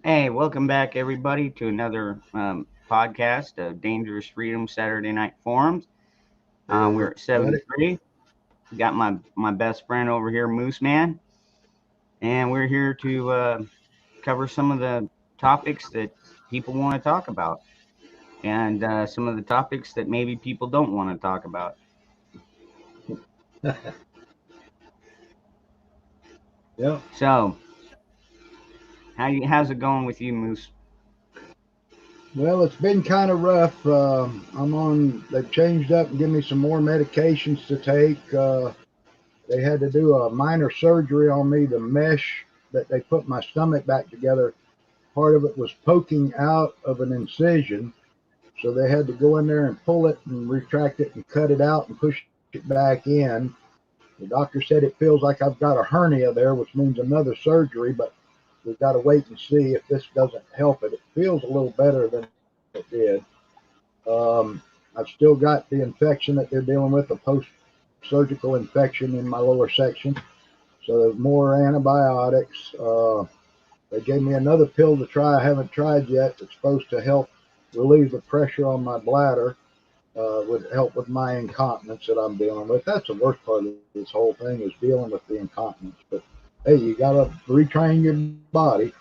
Hey, welcome back, everybody, to another podcast of Dangerous Freedom Saturday Night Forums. Hey, We're at buddy. 73. Got my best friend over here, Moose Man, and we're here to cover some of the topics that people want to talk about, and some of the topics that maybe people don't want to talk about. Yeah. So, how's it going with you, Moose? Well, it's been kind of rough. They've changed up and given me some more medications to take. They had to do a minor surgery on me. The mesh that they put my stomach back together, part of it was poking out of an incision. So they had to go in there and pull it and retract it and cut it out and push it back in. The doctor said it feels like I've got a hernia there, which means another surgery, but we've got to wait and see if this doesn't help it. It feels a little better than it did. I've still got the infection that they're dealing with, a post surgical infection in my lower section. So there's more antibiotics. They gave me another pill to try. I haven't tried yet. It's supposed to help relieve the pressure on my bladder. Would help with my incontinence that I'm dealing with. That's the worst part of this whole thing is dealing with the incontinence. But hey, you got to retrain your body.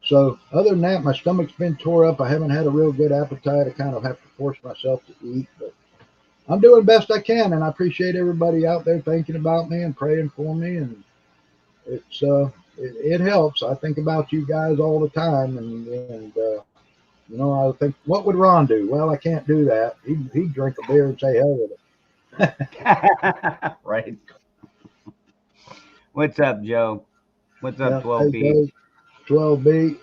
So other than that, my stomach's been tore up. I haven't had a real good appetite. I kind of have to force myself to eat, but I'm doing the best I can, and I appreciate everybody out there thinking about me and praying for me. And it helps. I think about you guys all the time, and I think, what would Ron do? Well, I can't do that. He'd drink a beer and say hell with it. Right. What's up, Joe? What's up, Yeah. Hey, 12B? Joe, 12B.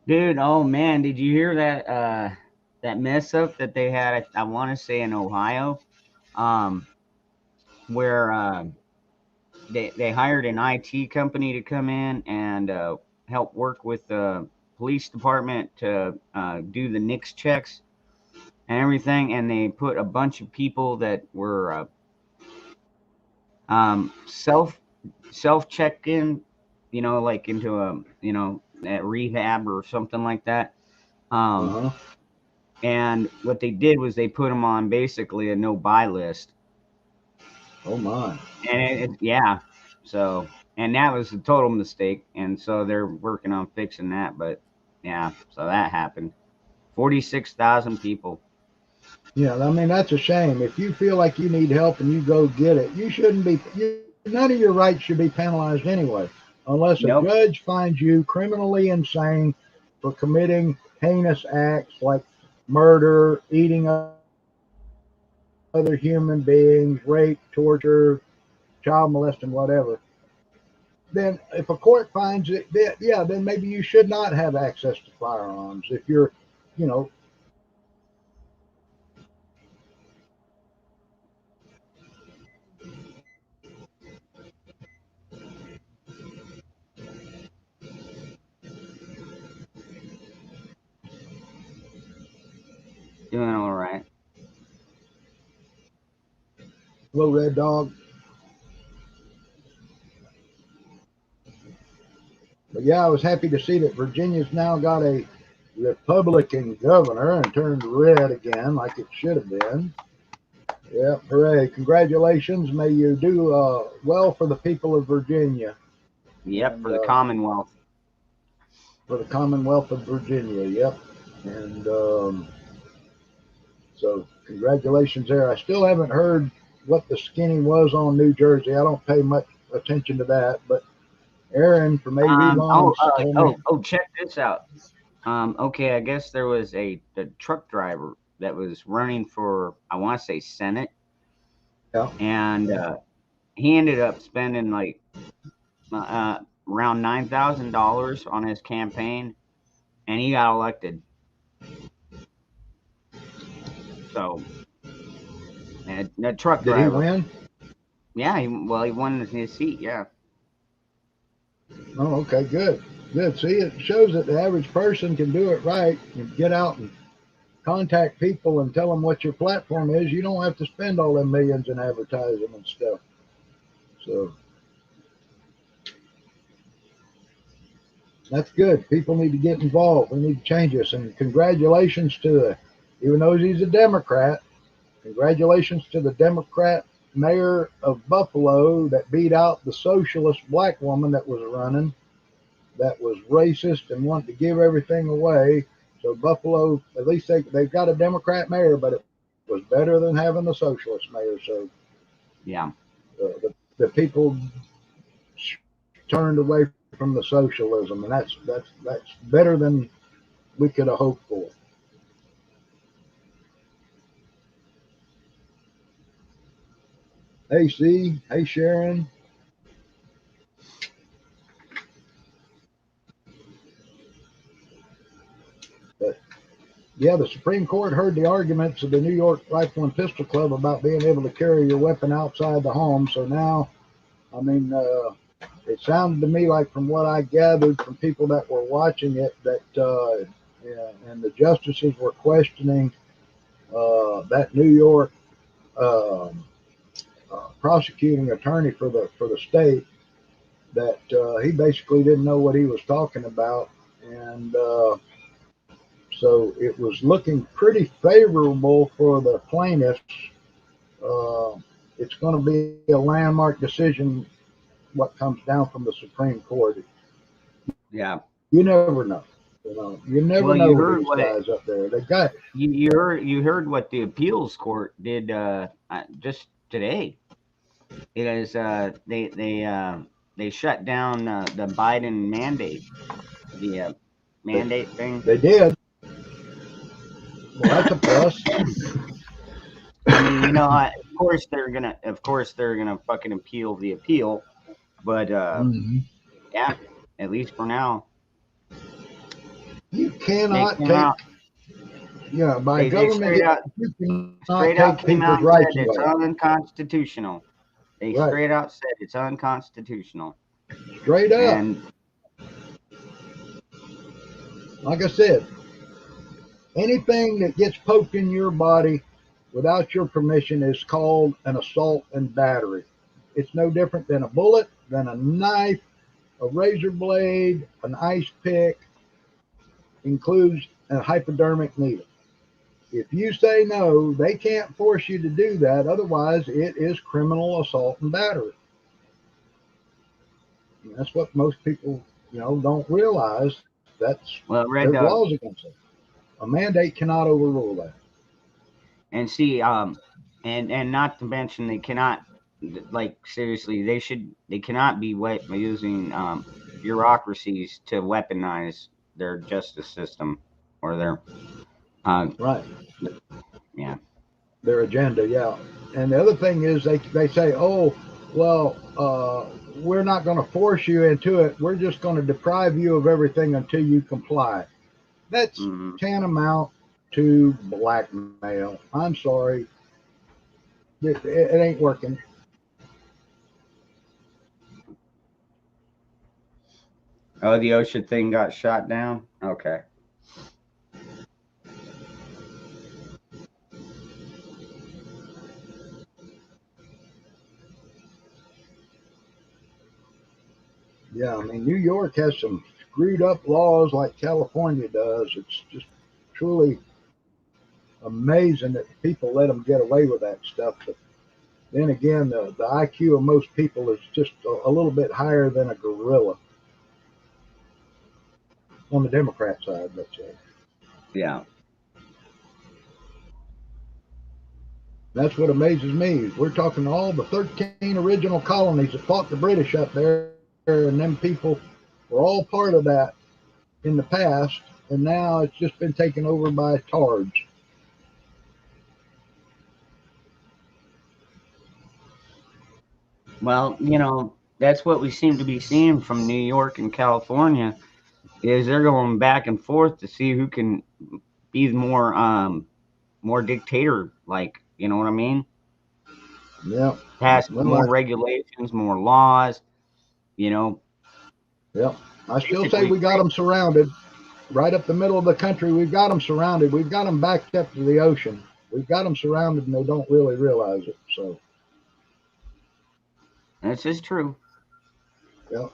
Dude, oh man, did you hear that mess up that they had? I want to say in Ohio, um, where they hired an IT company to come in and help work with the police department to do the NICS checks and everything, and they put a bunch of people that were self check in, like into a rehab or something like that. Um, Uh huh. And what they did was they put them on basically a no buy list. Oh my. And yeah. So, and that was a total mistake. And so they're working on fixing that. But yeah, so that happened. 46,000 people. Yeah, I mean that's a shame. If you feel like you need help and you go get it, you shouldn't be. None of your rights should be penalized anyway, unless a Nope. judge finds you criminally insane for committing heinous acts like murder, eating other human beings, rape, torture, child molesting, whatever. Then, if a court finds it, yeah, then maybe you should not have access to firearms. If you're, you know, Doing all right. hello, Red Dog. But yeah, I was happy to see that Virginia's now got a Republican governor and turned red again, like it should have been. Yeah, hooray! Congratulations. May you do well for the people of Virginia Yep. and For the Commonwealth. for the Commonwealth of Virginia. Yep. And so, congratulations there. I still haven't heard what the skinning was on New Jersey. I don't pay much attention to that, but Aaron from AV Lawns told me. Check this out. Okay. I guess there was a truck driver that was running for, I want to say Senate. Yeah. And he ended up spending like around $9,000 on his campaign, and he got elected. So, a truck Did he driver. win? Yeah, he won his seat. Yeah. Oh, okay, good. Good. See, it shows that the average person can do it right. You get out and contact people and tell them what your platform is. You don't have to spend all them millions in advertising and stuff. So, That's good. People need to get involved. We need to change this. And congratulations to, even though he's a Democrat, congratulations to the Democrat mayor of Buffalo that beat out the socialist black woman that was running, that was racist and wanted to give everything away. So Buffalo, at least they've got a Democrat mayor, but it was better than having the socialist mayor. So Yeah. the people turned away from the socialism, and that's better than we could have hoped for. Hey, C. Hey, Sharon. But yeah, the Supreme Court heard the arguments of the New York Rifle and Pistol Club about being able to carry your weapon outside the home. So now, I mean, it sounded to me like, from what I gathered from people that were watching it, that yeah, and the justices were questioning that New York uh, prosecuting attorney for the state, that he basically didn't know what he was talking about, and so it was looking pretty favorable for the plaintiffs. Uh, it's going to be a landmark decision what comes down from the Supreme Court. Yeah. You never know. You never Well, know you with heard these what guys up there. They got you heard what the appeals court did just today. It is they shut down the Biden mandate, the they, mandate thing. they did. Well, that's a plus. I mean, of course they're gonna fucking appeal the appeal, but Mhm. yeah, at least for now, You they cannot came take, out. by They government, straight out you cannot straight out take came people's out and said rights it's away. unconstitutional. They Right. straight out said it's unconstitutional, Straight up. and Like I said, anything that gets poked in your body without your permission is called an assault and battery. It's no different than a bullet, than a knife, a razor blade, an ice pick, includes a hypodermic needle. If you say no, they can't force you to do that. Otherwise, it is criminal assault and battery. And that's what most people, don't realize. well, Red There's Dog, laws against it. A mandate cannot overrule that. and see, and not to mention they cannot, like, seriously, they cannot be using bureaucracies to weaponize their justice system or their uh Right. yeah. Their agenda, yeah. And the other thing is they say, oh, well, we're not going to force you into it. We're just going to deprive you of everything until you comply. That's Hmm. tantamount to blackmail. I'm sorry. It ain't working. Oh, the OSHA thing got shot down. Okay. Yeah, I mean, New York has some screwed up laws like California does. It's just truly amazing that people let them get away with that stuff. But then again, the IQ of most people is just a little bit higher than a gorilla on the Democrat side, let's say. Yeah. That's what amazes me. We're talking all the 13 original colonies that fought the British up there, and them people were all part of that in the past, and now it's just been taken over by tards. Well, that's what we seem to be seeing from New York and California is they're going back and forth to see who can be more dictator like, you know what I mean? Yeah. Pass Well, more regulations, more laws, you know, yeah. I still say basically we got them surrounded. Right up the middle of the country, we've got them surrounded. We've got them backed up to the ocean. We've got them surrounded, and they don't really realize it. So, this is true. yeah.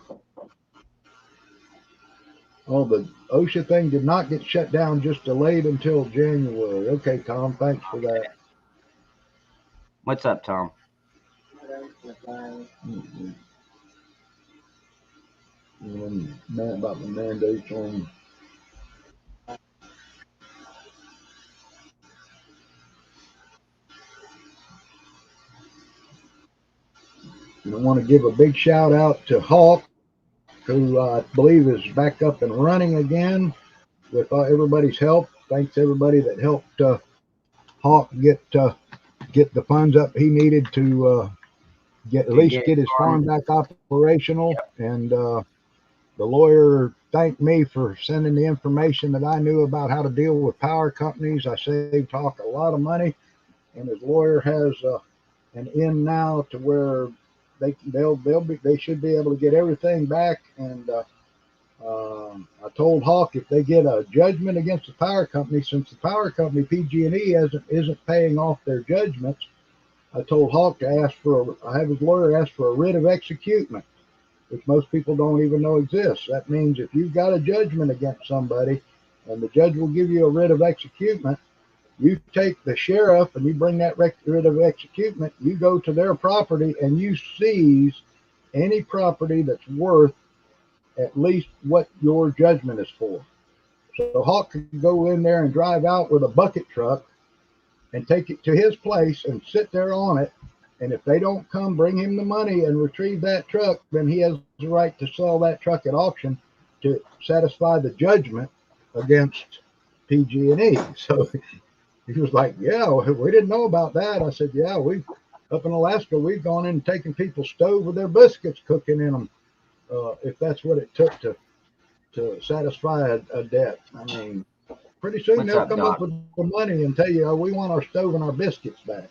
Oh, the OSHA thing did not get shut down, just delayed until January. Okay, Tom, thanks for that. What's up, Tom? Mm-hmm. Man, about the mandates on. I want to give a big shout out to Hawk, who I believe is back up and running again with everybody's help. Thanks everybody that helped Hawk get the funds up he needed to get at To least get get his farm. farm back operational. And the lawyer thanked me for sending the information that I knew about how to deal with power companies. I saved Hawk a lot of money, and his lawyer has an in now to where they should be able to get everything back. And I told Hawk if they get a judgment against the power company, since the power company PG&E isn't paying off their judgments, I told Hawk to I have his lawyer ask for a writ of execution, which most people don't even know exists. That means if you've got a judgment against somebody and the judge will give you a writ of execution, you take the sheriff and you bring that writ of execution, you go to their property and you seize any property that's worth at least what your judgment is for. So Hawk could go in there and drive out with a bucket truck and take it to his place and sit there on it. And if they don't come bring him the money and retrieve that truck, then he has the right to sell that truck at auction to satisfy the judgment against PG&E. So he was like, "Yeah, we didn't know about that." I said, "Yeah, we up in Alaska, we've gone in and taken people's stove with their biscuits cooking in them, if that's what it took to satisfy a debt. I mean, pretty soon What's they'll up, come up Doc? with the money and tell you, oh, we want our stove and our biscuits back."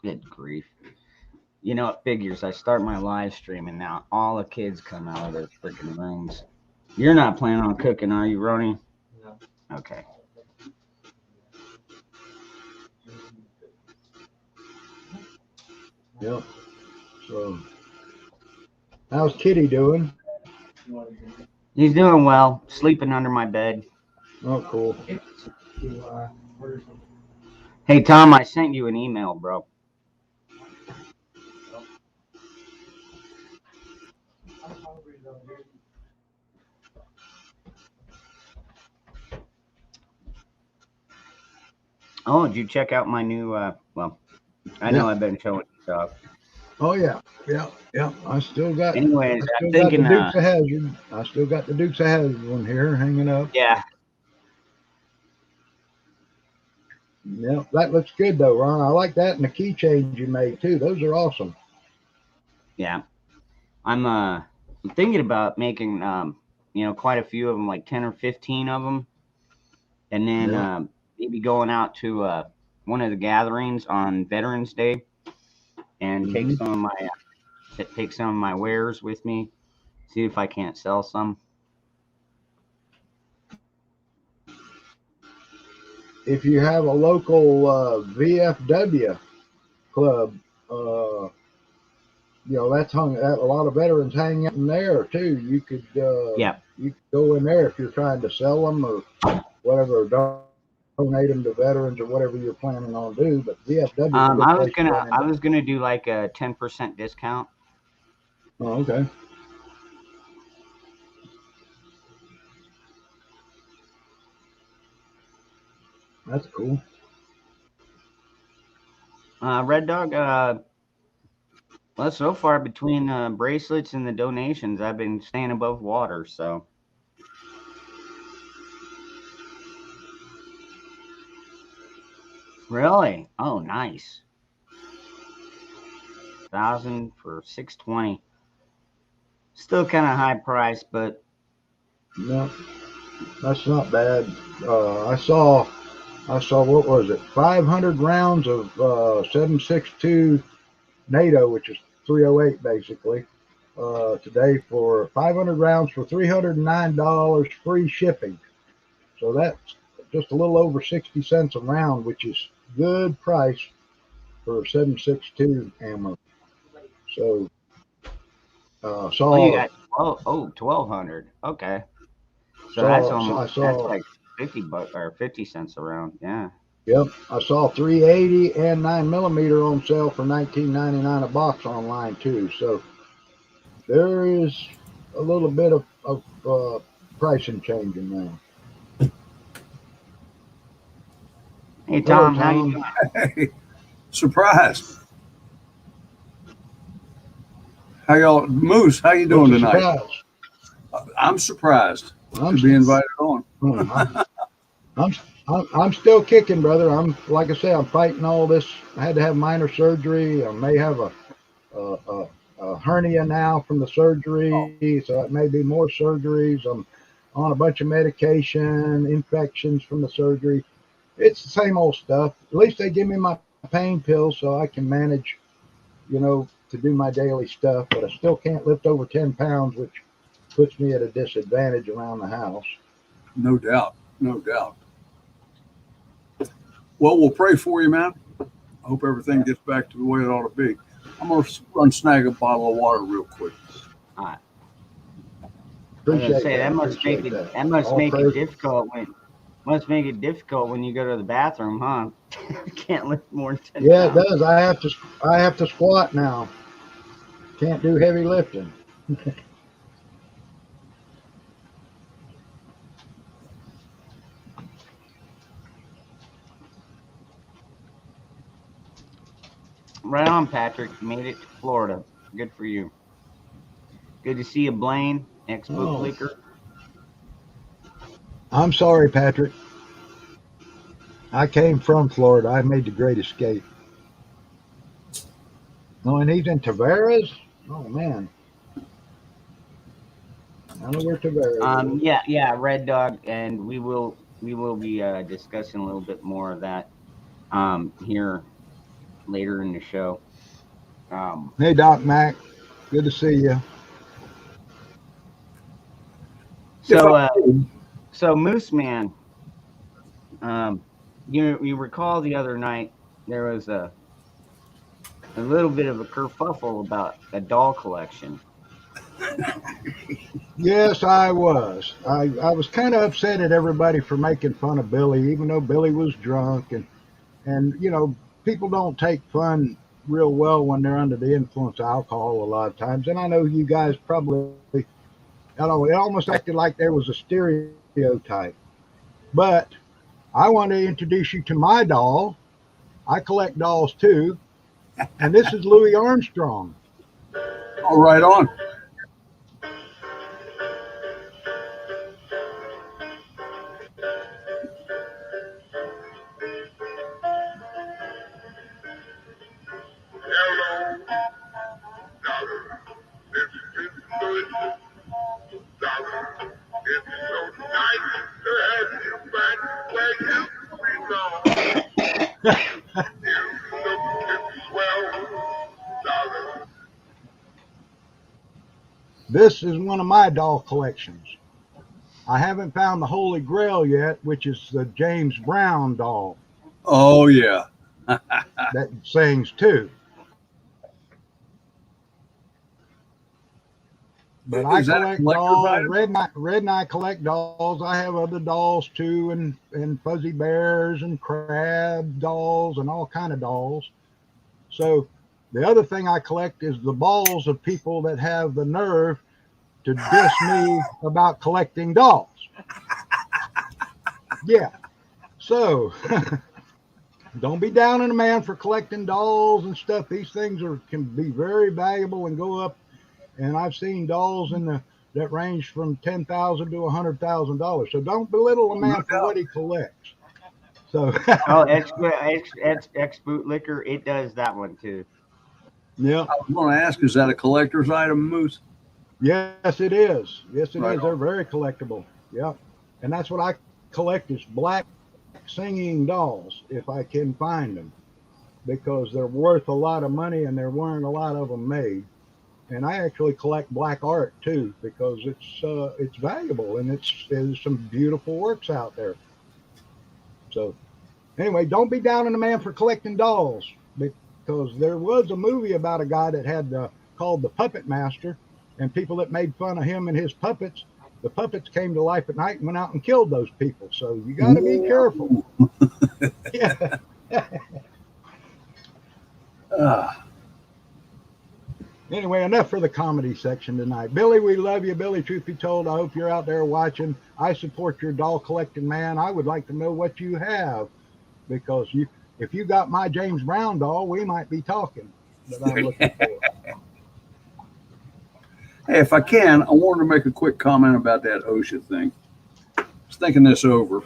Good grief. You know, it figures. I start my live stream and now all the kids come out of their freaking rooms. You're not planning on cooking, are you, Ronnie? No. Okay. Yep. So, how's Kitty doing? He's doing well, sleeping under my bed. Oh, cool. Hey, Tom, I sent you an email, bro. Oh, did you check out my new, well, I know Yeah. I've been showing you stuff. Oh yeah. Yeah. Yeah. Anyways, I I'm still got the thinking, Dukes of Hazzard. I still got the Dukes of Hazzard one here hanging up. yeah, Yeah, that looks good though, Ron. I like that and the keychains you made too. Those are awesome. yeah. I'm thinking about making, quite a few of them, like 10 or 15 of them, and then Yeah. maybe going out to one of the gatherings on Veterans Day and Hmm. take some of my wares with me. See if I can't sell some. If you have a local VFW club, that's hung. That a lot of veterans hang out in there too. Yeah. You could go in there if you're trying to sell them or whatever, donate them to veterans or whatever you're planning on do. But VFW is a good place to run I into. was gonna do like a 10% discount. Oh, okay, that's cool. Red Dog. Well, so far between bracelets and the donations, I've been staying above water. So really, oh, nice. 1,000 for 620. Still kind of high price, but No, that's not bad. I saw what was it? 500 rounds of 7.62 NATO, which is 308 basically, today for 500 rounds for $309 free shipping. So that's just a little over 60 cents a round, which is good price for 7.62 ammo. So Oh, you saw got 1200. Okay. So that's saw almost I that's saw like $50 or 50 cents around. Yeah. yep, I saw 380 and 9mm on sale for 19.99 a box online too. So there is a little bit of pricing changing now. Hey Hello, Tom, how you Tom. doing? Hey, surprised. How y'all, Moose? How you What's doing a tonight? surprise? I'm surprised I'm to be invited on. I'm I'm, I'm still kicking, brother. I'm like I say, I'm fighting all this. I had to have minor surgery. I may have a, a, a hernia now from the surgery, so it may be more surgeries. I'm on a bunch of medication, infections from the surgery. It's the same old stuff. At least they give me my pain pills so I can manage, to do my daily stuff. But I still can't lift over 10 pounds, which puts me at a disadvantage around the house. No doubt, no doubt. Well, we'll pray for you, man. I hope everything gets back to the way it ought to be. I'm gonna run snag a bottle of water real quick. All right. I was gonna Appreciate say that. that must make Appreciate it that. that must All make it praise. difficult when you go to the bathroom, huh? Can't lift more than 10 Yeah, it pounds. does. I have to squat now. Can't do heavy lifting. Right on, Patrick. You made it to Florida. Good for you. Good to see you, Blaine, ex-boot Oh, leaker. I'm sorry, Patrick. I came from Florida. I made the great escape. Oh, and he's in Tavares? Oh, man. I know where Tavares is. Yeah, Red Dog, and we will be discussing a little bit more of that here later in the show. Um, Hey, Doc Mac. Good to see you. If I so uh, could, so Moose Man, um, you recall the other night there was a little bit of a kerfuffle about a doll collection. Yes, I was. I was kind of upset at everybody for making fun of Billy, even though Billy was drunk. And people don't take fun real well when they're under the influence of alcohol a lot of times. And I know you guys probably, I don't know, it almost acted like there was a stereotype. But I want to introduce you to my doll. I collect dolls too. And this is Louis Armstrong. all right on. Hello, dollar. This is Louis, dollar. It's so nice to have you back where you belong. You look swell, dollar. This is one of my doll collections. I haven't found the Holy Grail yet, which is the James Brown doll Oh yeah. that sings too. But I Is that a collect collector's dolls. item? Red and I collect dolls. I have other dolls too, and fuzzy bears and crab dolls and all kind of dolls. So the other thing I collect is the balls of people that have the nerve to diss me about collecting dolls. Yeah. So don't be down on a man for collecting dolls and stuff. These things can be very valuable and go up. And I've seen dolls that range from $10,000 to $100,000. So don't belittle a No man for what doubt. he collects. So Oh, ex bootlicker, it does that one too. yeah, I was going to ask, is that a collector's item, Moose? yes it is. Yes it Right is. They're on. very collectible. Yeah, and that's what I collect is black singing dolls if I can find them because they're worth a lot of money and there weren't a lot of them made. And I actually collect black art too because it's valuable and there's some beautiful works out there. So anyway, don't be down on the man for collecting dolls. because there was a movie about a guy that had called the Puppet Master, and people that made fun of him and his puppets. The puppets came to life at night and went out and killed those people. So you got to be careful. Yeah. Anyway, enough for the comedy section tonight. Billy, we love you. Billy, truth be told, I hope you're out there watching. I support your doll collecting, man. I would like to know what you have, because if you got my James Brown doll, we might be talking. That I'm looking for. Hey, if I can, I wanted to make a quick comment about that OSHA thing. I was thinking this over.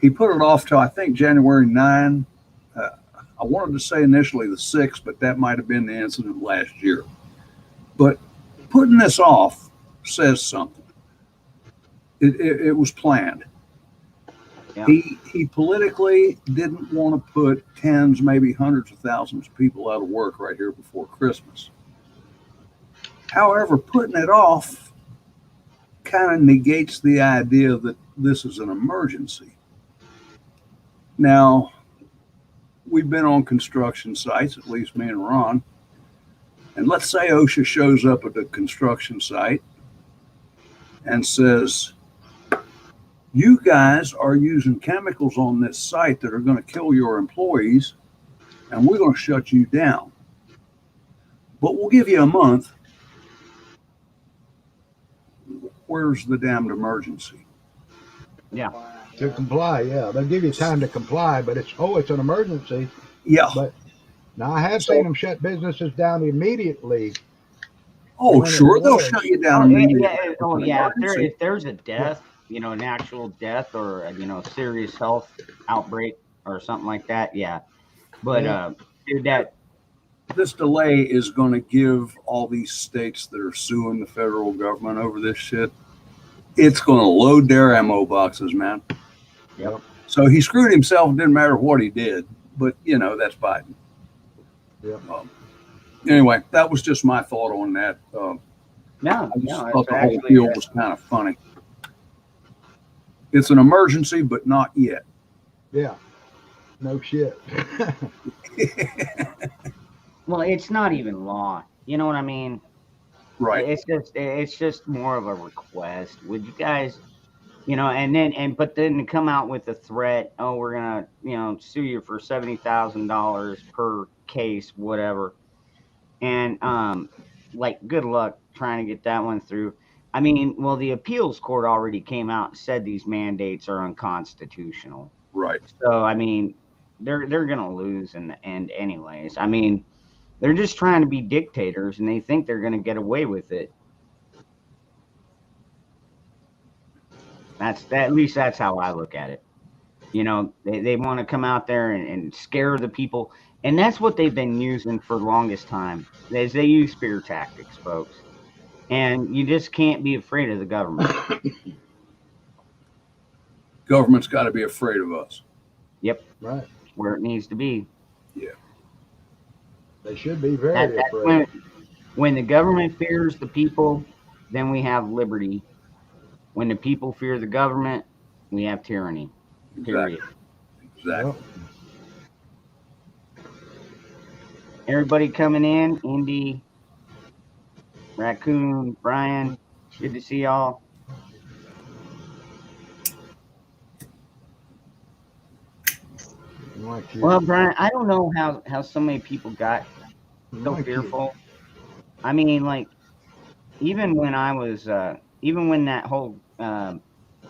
He put it off till I think January 9. I wanted to say initially the 6th, but that might have been the incident last year. But putting this off says something. It was planned. Yeah. He politically didn't want to put tens, maybe hundreds of thousands of people out of work right here before Christmas. However, putting it off kind of negates the idea that this is an emergency. Now, we've been on construction sites, at least me and Ron, and let's say OSHA shows up at the construction site and says, you guys are using chemicals on this site that are going to kill your employees, and we're going to shut you down. But we'll give you a month. Where's the damned emergency? Yeah. To comply, yeah. They'll give you time to comply, but it's an emergency. Yeah. But now I have seen them shut businesses down immediately. Oh, sure. They'll shut you down immediately. Yeah. If there's a death, an actual death or, serious health outbreak or something like that, yeah. But, this delay is going to give all these states that are suing the federal government over this shit, it's going to load their ammo boxes, man. Yep. So he screwed himself. It didn't matter what he did, but that's Biden. Yep. Anyway, that was just my thought on that. I thought the whole deal was kind of funny. It's an emergency, but not yet. Yeah. No shit. Well, it's not even law. You know what I mean? Right. It's just more of a request. Would you guys, but then to come out with a threat, oh, we're gonna, sue you for $70,000 per case, whatever. And good luck trying to get that one through. I mean, well, the appeals court already came out and said these mandates are unconstitutional. Right. So I mean, they're gonna lose in the end anyways. I mean, they're just trying to be dictators, and they think they're going to get away with it. At least that's how I look at it. They want to come out there and scare the people, and that's what they've been using for the longest time. Is they use fear tactics, folks, and you just can't be afraid of the government. Government's got to be afraid of us. Yep. Right. Where it needs to be. Yeah. They should be very afraid. When the government fears the people, then we have liberty. When the people fear the government, we have tyranny. Period. Exactly. Everybody coming in, Indy, Raccoon, Brian, good to see y'all. Well, Brian, I don't know how so many people got so fearful. I mean, even when I was, even when that whole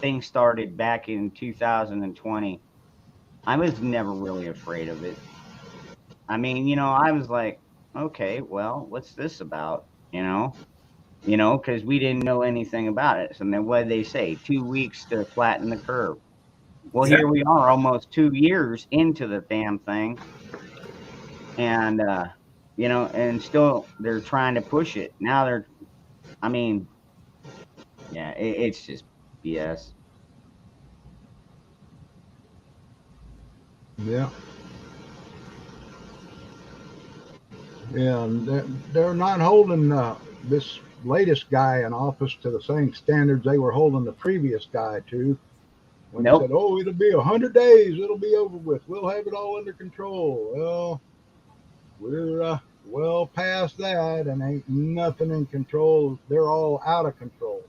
thing started back in 2020, I was never really afraid of it. I mean, I was like, okay, well, what's this about? Because we didn't know anything about it. So then what did they say? 2 weeks to flatten the curve. Well, here we are almost 2 years into the damn thing. And, and still they're trying to push it. Now it's just BS. Yeah. Yeah, and they're not holding this latest guy in office to the same standards they were holding the previous guy to. When Nope. they said, "Oh, it'll be 100 days, it'll be over with. We'll have it all under control." Well, we're well past that, and ain't nothing in control. They're all out of control.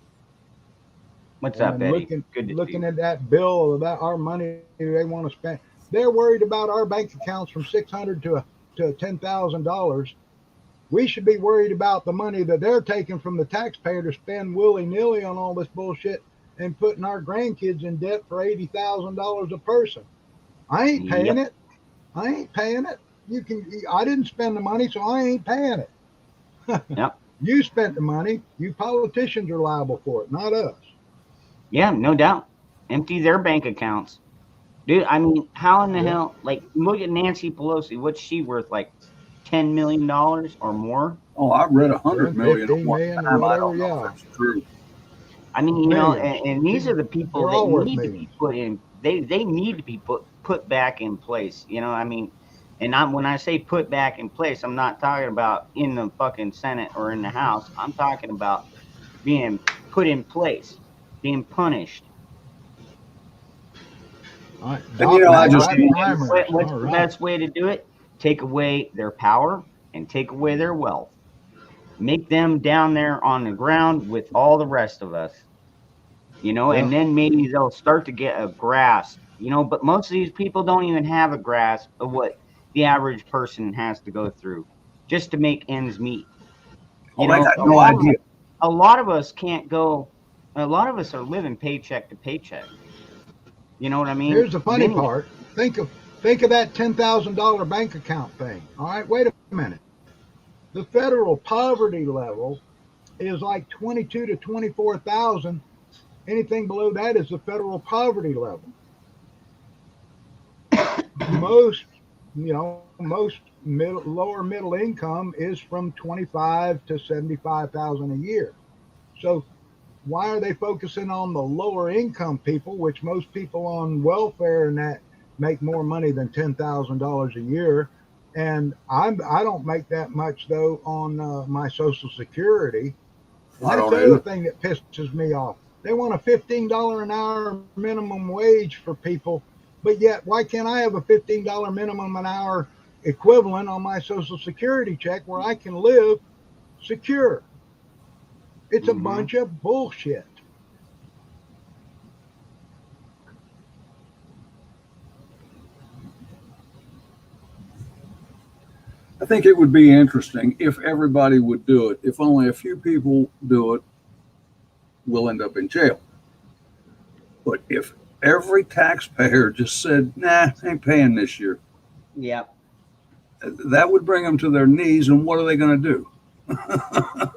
What's up, And Eddie? Good to see looking you. at that bill about our money they want to spend, they're worried about our bank accounts from 600 to $10,000. We should be worried about the money that they're taking from the taxpayer to spend willy nilly on all this bullshit and putting our grandkids in debt for $80,000 a person. I ain't paying Yep. it. I ain't paying it. You can. I didn't spend the money, so I ain't paying it. Yep. You spent the money. You politicians are liable for it, not us. Yeah, no doubt. Empty their bank accounts. Dude, I mean, how in the Yeah. hell? Like, look at Nancy Pelosi. What's she worth? Like $10 million or more? Oh, I read 100 10, million at 15 one million, time. I whatever. don't know if Yeah. that's true. I mean, Millions. and these are the people They're that all worth need to be millions. put in. They need to be put back in place. I mean, and when I say put back in place, I'm not talking about in the fucking Senate or in the House. I'm talking about being put in place, being punished. All right. And I Democrat just primaries. What's All the right. best way to do it? Take away their power and take away their wealth. Make them down there on the ground with all the rest of us. Yep. And then maybe they'll start to get a grasp, but most of these people don't even have a grasp of what the average person has to go through just to make ends meet. oh, they got A no lot of idea. a lot of us can't go, a lot of us are living paycheck to paycheck. You know what I mean? Here's the funny Many. part. Think of that $10,000 bank account thing. All right. Wait a minute. The federal poverty level is like 22 to 24,000. Anything below that is the federal poverty level. Most, lower middle income is from 25 to 75,000 a year. So why are they focusing on the lower income people, which most people on welfare and that make more money than $10,000 a year? And I don't make that much though on my Social Security. And I that's don't the other either. thing that pisses me off. They want a $15 an hour minimum wage for people, but yet why can't I have a $15 minimum an hour equivalent on my Social Security check where I can live secure? It's a Hmm. bunch of bullshit. I think it would be interesting if everybody would do it. If only a few people do it, we'll end up in jail. But if every taxpayer just said, nah, I ain't paying this year, Yep. that would bring them to their knees. And what are they going to do?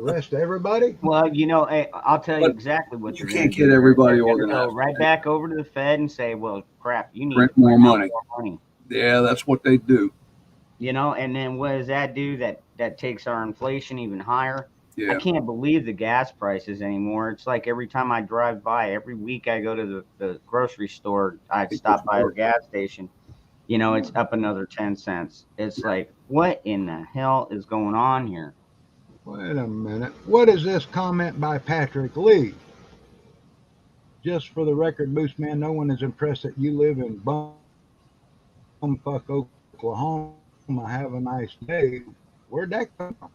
Arrest everybody? Well, hey, I'll tell you But exactly what you they're going can't to get do. everybody They're going to go organized. right back over to the Fed and say, well, crap, you need to Print print more out money. more money. Yeah, that's what they do. And then what does that do? That takes our inflation even higher. I Yeah. can't believe the gas prices anymore. It's like every time I drive by, every week I go to the grocery store, I It stop gets by the worse. gas station. It's up another 10 cents. It's like, what in the hell is going on here? Wait a minute. What is this comment by Patrick Lee? Just for the record, Boost Man, no one is impressed that you live in bumfuck Oklahoma. Have a nice day. Where'd that come from?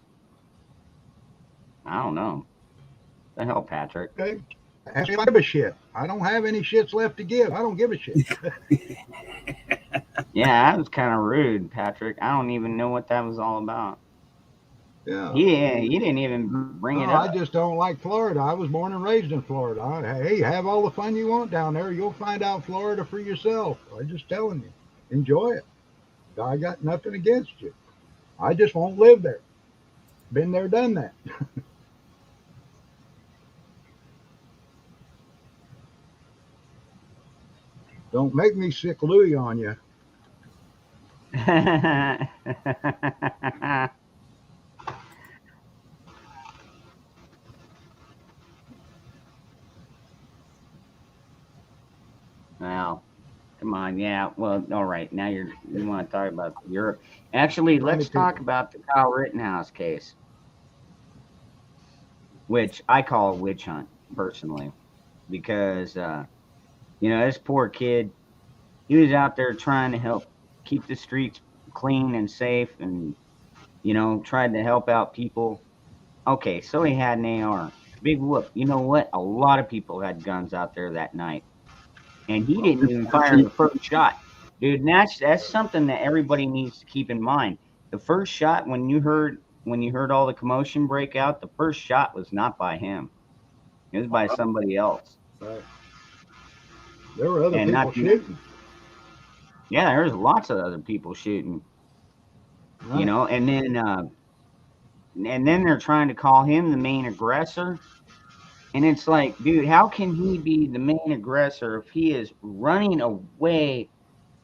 I don't know. The hell, Patrick. Okay. Ask me if I give a shit. I don't have any shits left to give. I don't give a shit. Yeah, that was kind of rude, Patrick. I don't even know what that was all about. Yeah. He didn't even bring No, it I up. just don't like Florida. I was born and raised in Florida. Hey, have all the fun you want down there. You'll find out Florida for yourself. I'm just telling you. Enjoy it. I got nothing against you. I just won't live there. Been there, done that. Don't make me sick Louie on you. Well, come on, yeah. Well, all right. Now you want to talk about Europe. Actually, Plenty let's of people. talk about the Kyle Rittenhouse case, which I call a witch hunt personally, because You know, this poor kid, he was out there trying to help keep the streets clean and safe, and tried to help out people. Okay, so he had an AR. Big whoop. You know what? A lot of people had guns out there that night, and he didn't even fire the first shot, dude. And that's something that everybody needs to keep in mind. The first shot, when you heard all the commotion break out, the first shot was not by him. It was by somebody else. Right. There were other And people not shooting. yeah, there's lots of other people shooting. Right. And then they're trying to call him the main aggressor. And it's like, dude, how can he be the main aggressor if he is running away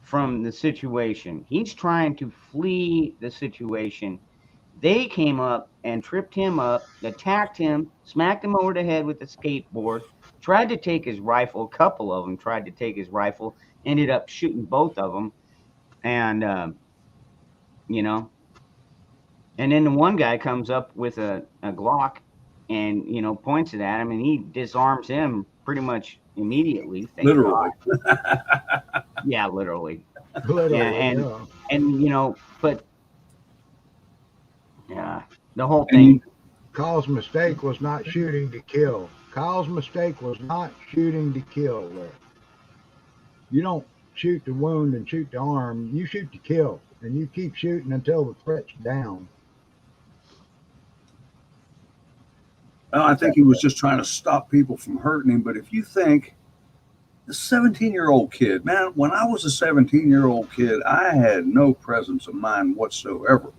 from the situation? He's trying to flee the situation. They came up and tripped him up, attacked him, smacked him over the head with a skateboard, tried to take his rifle. A couple of them tried to take his rifle, ended up shooting both of them. And, you know, and then the one guy comes up with a Glock and, points it at him, and he disarms him pretty much immediately. Thank Literally. God. Yeah, literally. Literally, Yeah, and yeah. but yeah, the whole And thing. Kyle's mistake was not shooting to kill. Kyle's mistake was not shooting to kill. There. You don't shoot to wound and shoot to arm. You shoot to kill, and you keep shooting until the threat's down. I think he was just trying to stop people from hurting him. But if you think a 17-year-old kid, man, when I was a 17-year-old kid, I had no presence of mind whatsoever.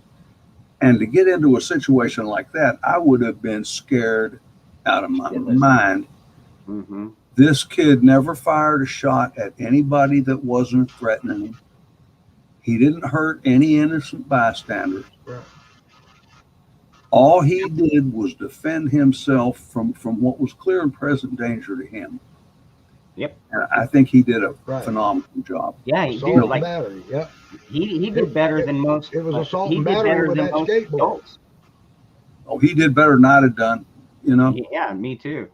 And to get into a situation like that, I would have been scared out of my mind. Mm-hmm. This kid never fired a shot at anybody that wasn't threatening him. He didn't hurt any innocent bystanders. Right. All he did was defend himself from what was clear and present danger to him. Yep. And I think he did a Right. phenomenal job. Yeah, he Assault did. and Like battery. Yep. he did better than most. It was assault He and did battery better with than that most skateboard. adults. Oh, he did better than I'd have done. Yeah, me too.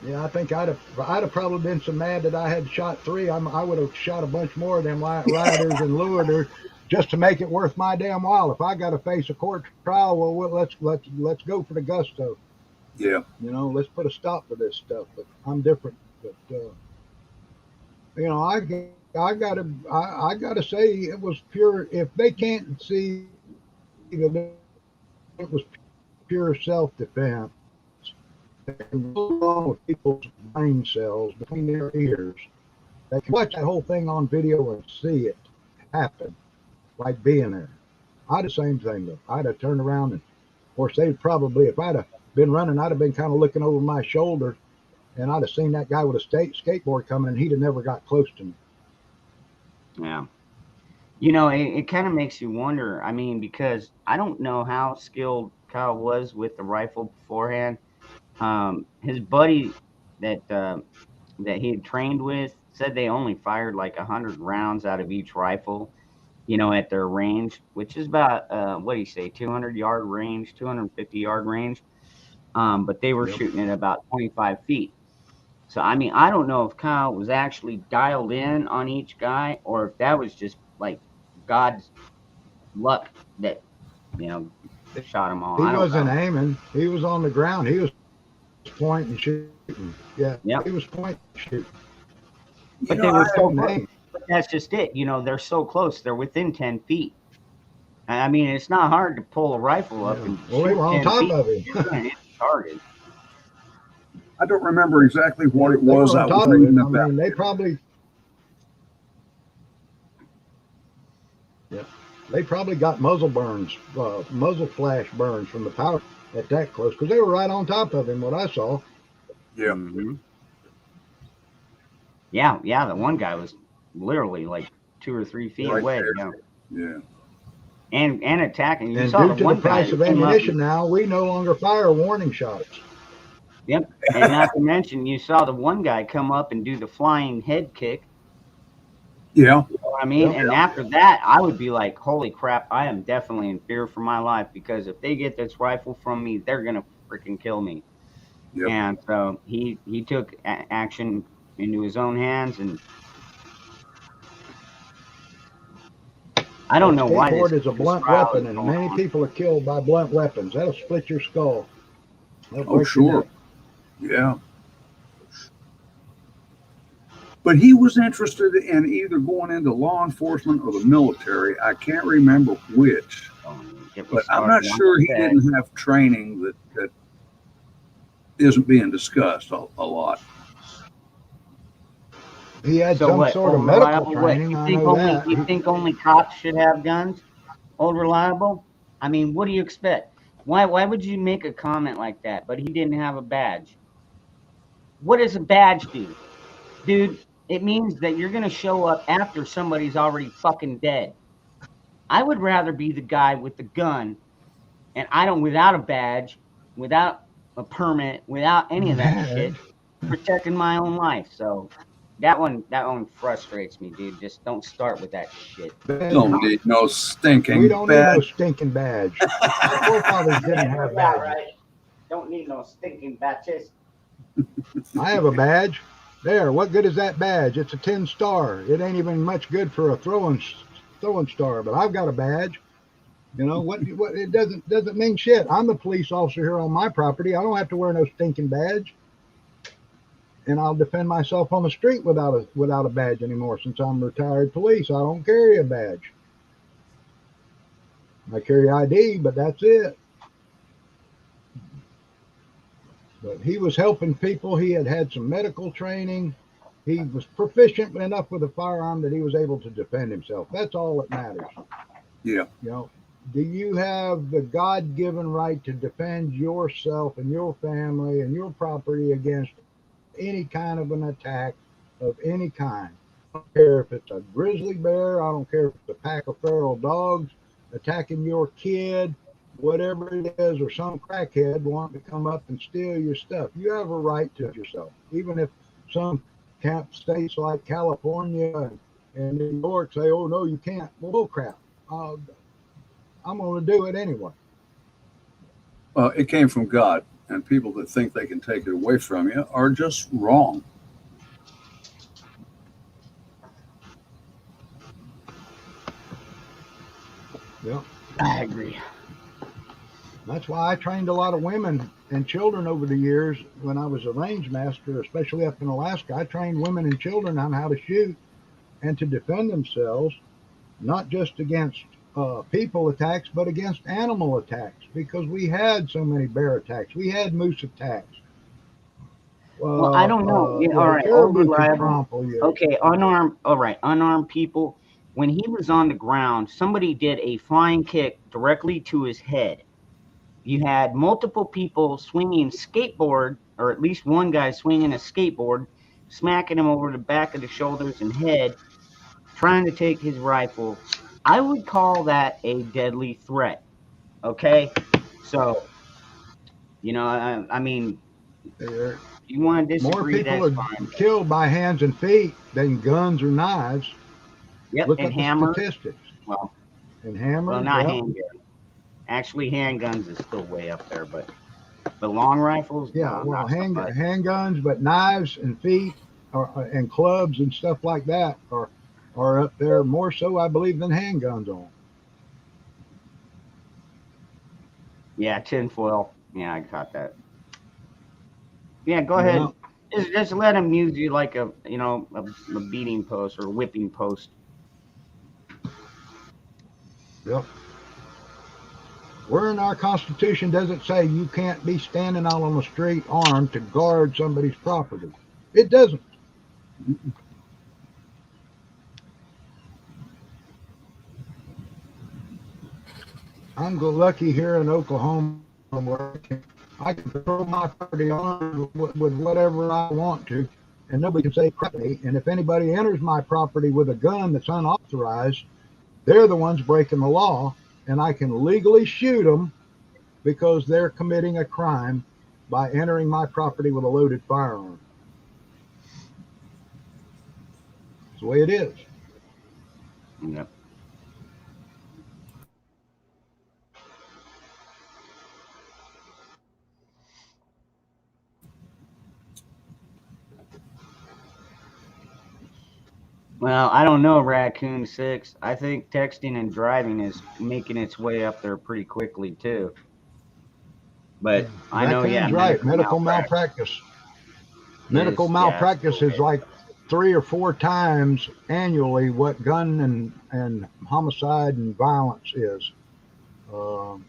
Yeah, I think I'd have probably been so mad that I had shot three. I would have shot a bunch more of them riders and lured her just to make it worth my damn while. If I got to face a court trial, well, let's go for the gusto. Yeah. Let's put a stop to this stuff. But I'm different. But I gotta say it was pure. If they can't see that it was pure self-defense, and what's wrong with people's brain cells between their ears, they can watch that whole thing on video and see it happen, like being there. I'd have the same thing though. I'd have turned around and, of course, they'd probably, if I'd have been running, I'd have been kind of looking over my shoulder, and I'd have seen that guy with a skateboard coming, and he'd have never got close to me. Yeah. It kind of makes you wonder. I mean, because I don't know how skilled Kyle was with the rifle beforehand. His buddy that he had trained with said they only fired like 100 rounds out of each rifle, at their range, which is about what do you say, 200-yard range, 250-yard range. But they were Yep. shooting at about 25 feet. So I mean, I don't know if Kyle was actually dialed in on each guy, or if that was just like God's luck that shot them all. He I don't wasn't know. aiming. He was on the ground. He was pointing, shooting. Yeah. Yep. He was pointing, shooting. But they were so Aim. close. But that's just it. They're so close. They're within 10 feet. I mean, it's not hard to pull a rifle up Yeah. and Well, they shoot were on 10 top feet. of him. You're gonna hit the target. I don't remember exactly what it They were was on I was top of reading it. I about. mean, they probably got muzzle burns, muzzle flash burns from the powder at that close, because they were right on top of him. What I saw. Yeah. Mhm. Yeah. The one guy was literally like 2 or 3 feet Right away. there. Yeah. Yeah. And attacking. You And saw due the to the one guy price that of came up. ammunition now, we no longer fire warning shots. Yep. And not to mention, you saw the one guy come up and do the flying head kick. Yeah. You know what I mean? Yep. And after that, I would be like, holy crap, I am definitely in fear for my life, because if they get this rifle from me, they're going to freaking kill me. Yep. And so he took action into his own hands, and I don't A know why skateboard is a this blunt trial is weapon, and going many on. people are killed by blunt weapons. That'll split your skull. That'll Oh, break your sure. neck. Yeah. But he was interested in either going into law enforcement or the military. I can't remember which, Don't get me but I'm started not on sure he that. didn't have training that isn't being discussed a lot. He had So some what? sort of Old medical reliable? What training. you I think know only that. you think only cops should have guns? Old reliable? I mean, what do you expect? Why would you make a comment like that? But he didn't have a badge. What does a badge do, dude? It means that you're gonna show up after somebody's already fucking dead. I would rather be the guy with the gun, and I don't without a badge, without a permit, without any of that shit, protecting my own life. So that one frustrates me, dude. Just don't start with that shit. Don't need no We stinking don't need no badge. stinking badge. Our forefathers didn't have Yeah, badges. right. Don't need no stinking badges. I have a badge. There, what good is that badge? It's a 10 star. It ain't even much good for a throwing star, but I've got a badge. You know what it doesn't mean shit. I'm the police officer here on my property. I don't have to wear no stinking badge. And I'll defend myself on the street without a badge anymore since I'm retired police. I don't carry a badge. I carry ID, but that's it. But he was helping people. He had some medical training. He was proficient enough with a firearm that he was able to defend himself. That's all that matters. Yeah. You know, do you have the God-given right to defend yourself and your family and your property against any kind of an attack of any kind? I don't care if it's a grizzly bear. I don't care if it's a pack of feral dogs attacking your kid, whatever it is, or some crackhead wanting to come up and steal your stuff. You have a right to yourself, even if some states like California and New York say, "Oh no, you can't." Well, bull crap. Uh, I'm going to do it anyway. Well, it came from God, and people that think they can take it away from you are just wrong. Yeah. I agree. That's why I trained a lot of women and children over the years when I was a range master, especially up in Alaska. I trained women and children on how to shoot and to defend themselves, not just against people attacks, but against animal attacks, because we had so many bear attacks. We had moose attacks. Well, I don't know. Yeah, all right, old Caribou could reliable. trample you. Okay, unarmed. All right, unarmed people. When he was on the ground, somebody did a flying kick directly to his head. You had multiple people swinging skateboard, or at least one guy swinging a skateboard, smacking him over the back of the shoulders and head, trying to take his rifle. I would call that a deadly threat. Okay, so I mean, There- if you want to More disagree, people that's are fine. killed by hands and feet than guns or knives. Yep, Look and up the hammer. statistics. Well, And well, hammers, not yep. handgun. Actually, handguns is still way up there, but long rifles, Yeah, no, well, not so much. handguns, but knives and feet and clubs and stuff like that are up there more so, I believe, than handguns on. Yeah, tinfoil. Yeah, I caught that. Yeah, go Yeah, ahead. Just let him use you like a beating post or whipping post. yep. Where in our Constitution does it say you can't be standing out on the street armed to guard somebody's property? It doesn't. I'm lucky here in Oklahoma where I can throw my property on with whatever I want to, and nobody can say crap to me. And if anybody enters my property with a gun that's unauthorized, they're the ones breaking the law, and I can legally shoot them because they're committing a crime by entering my property with a loaded firearm. It's the way it is. Yep. Well, I don't know, Raccoon 6. I think texting and driving is making its way up there pretty quickly, too. But I know, yeah, Raccoon's right. medical Medical malpractice malpractice. Medical yeah, it's malpractice still is big. like 3 or 4 times annually what gun and homicide and violence is.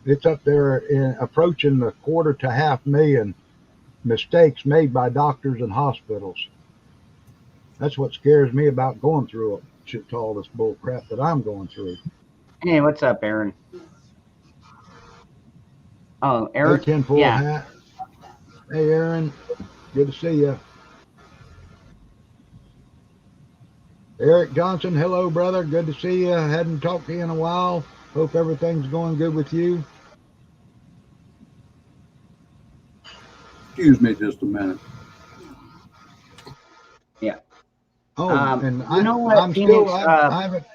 It's up there in approaching the 250,000 mistakes made by doctors and hospitals. That's what scares me about going through all this bull crap that I'm going through. Hey, what's up, Aaron? Oh, Hey, Eric? tinfoil Yeah. hat. Hey, Aaron. Good to see you. Eric Johnson. Hello, brother. Good to see you. Hadn't talked to you in a while. Hope everything's going good with you. Excuse me just a minute. Yeah. Oh, and You know what, I'm still, Phoenix? I haven't,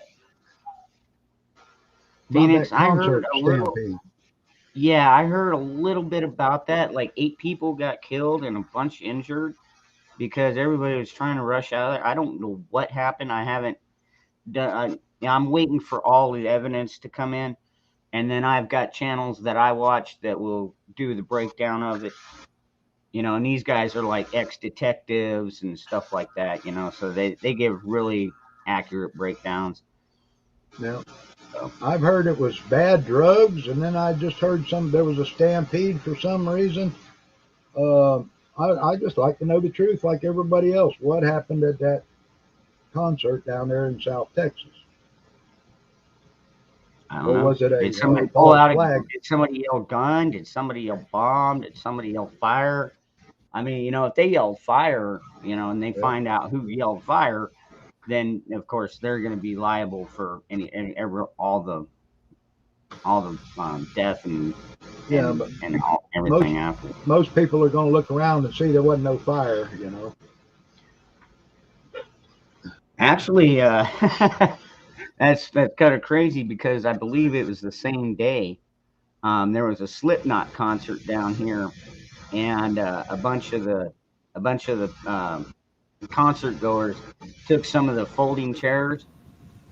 about Phoenix, that I heard concert a little. stampede. Yeah, I heard a little bit about that. Like 8 people got killed and a bunch injured because everybody was trying to rush out of there. I don't know what happened. I haven't done. I'm waiting for all the evidence to come in, and then I've got channels that I watch that will do the breakdown of it. And these guys are like ex-detectives and stuff like that. So they give really accurate breakdowns. Now, So I've heard it was bad drugs, and then I just heard there was a stampede for some reason. Uh, I just like to know the truth, like everybody else. What happened at that concert down there in South Texas? I don't Or know. was it Did a somebody pull false out a? flag? Did somebody yell gun? Did somebody yell bomb? Did somebody yell fire? I mean, if they yell fire, and they Yeah, find out who yelled fire, then of course they're going to be liable for all the death and yeah, and but and most everything after. most people are going to look around and see there wasn't no fire. Actually, that's kind of crazy because I believe it was the same day. There was a Slipknot concert down here, and a bunch of the concert goers took some of the folding chairs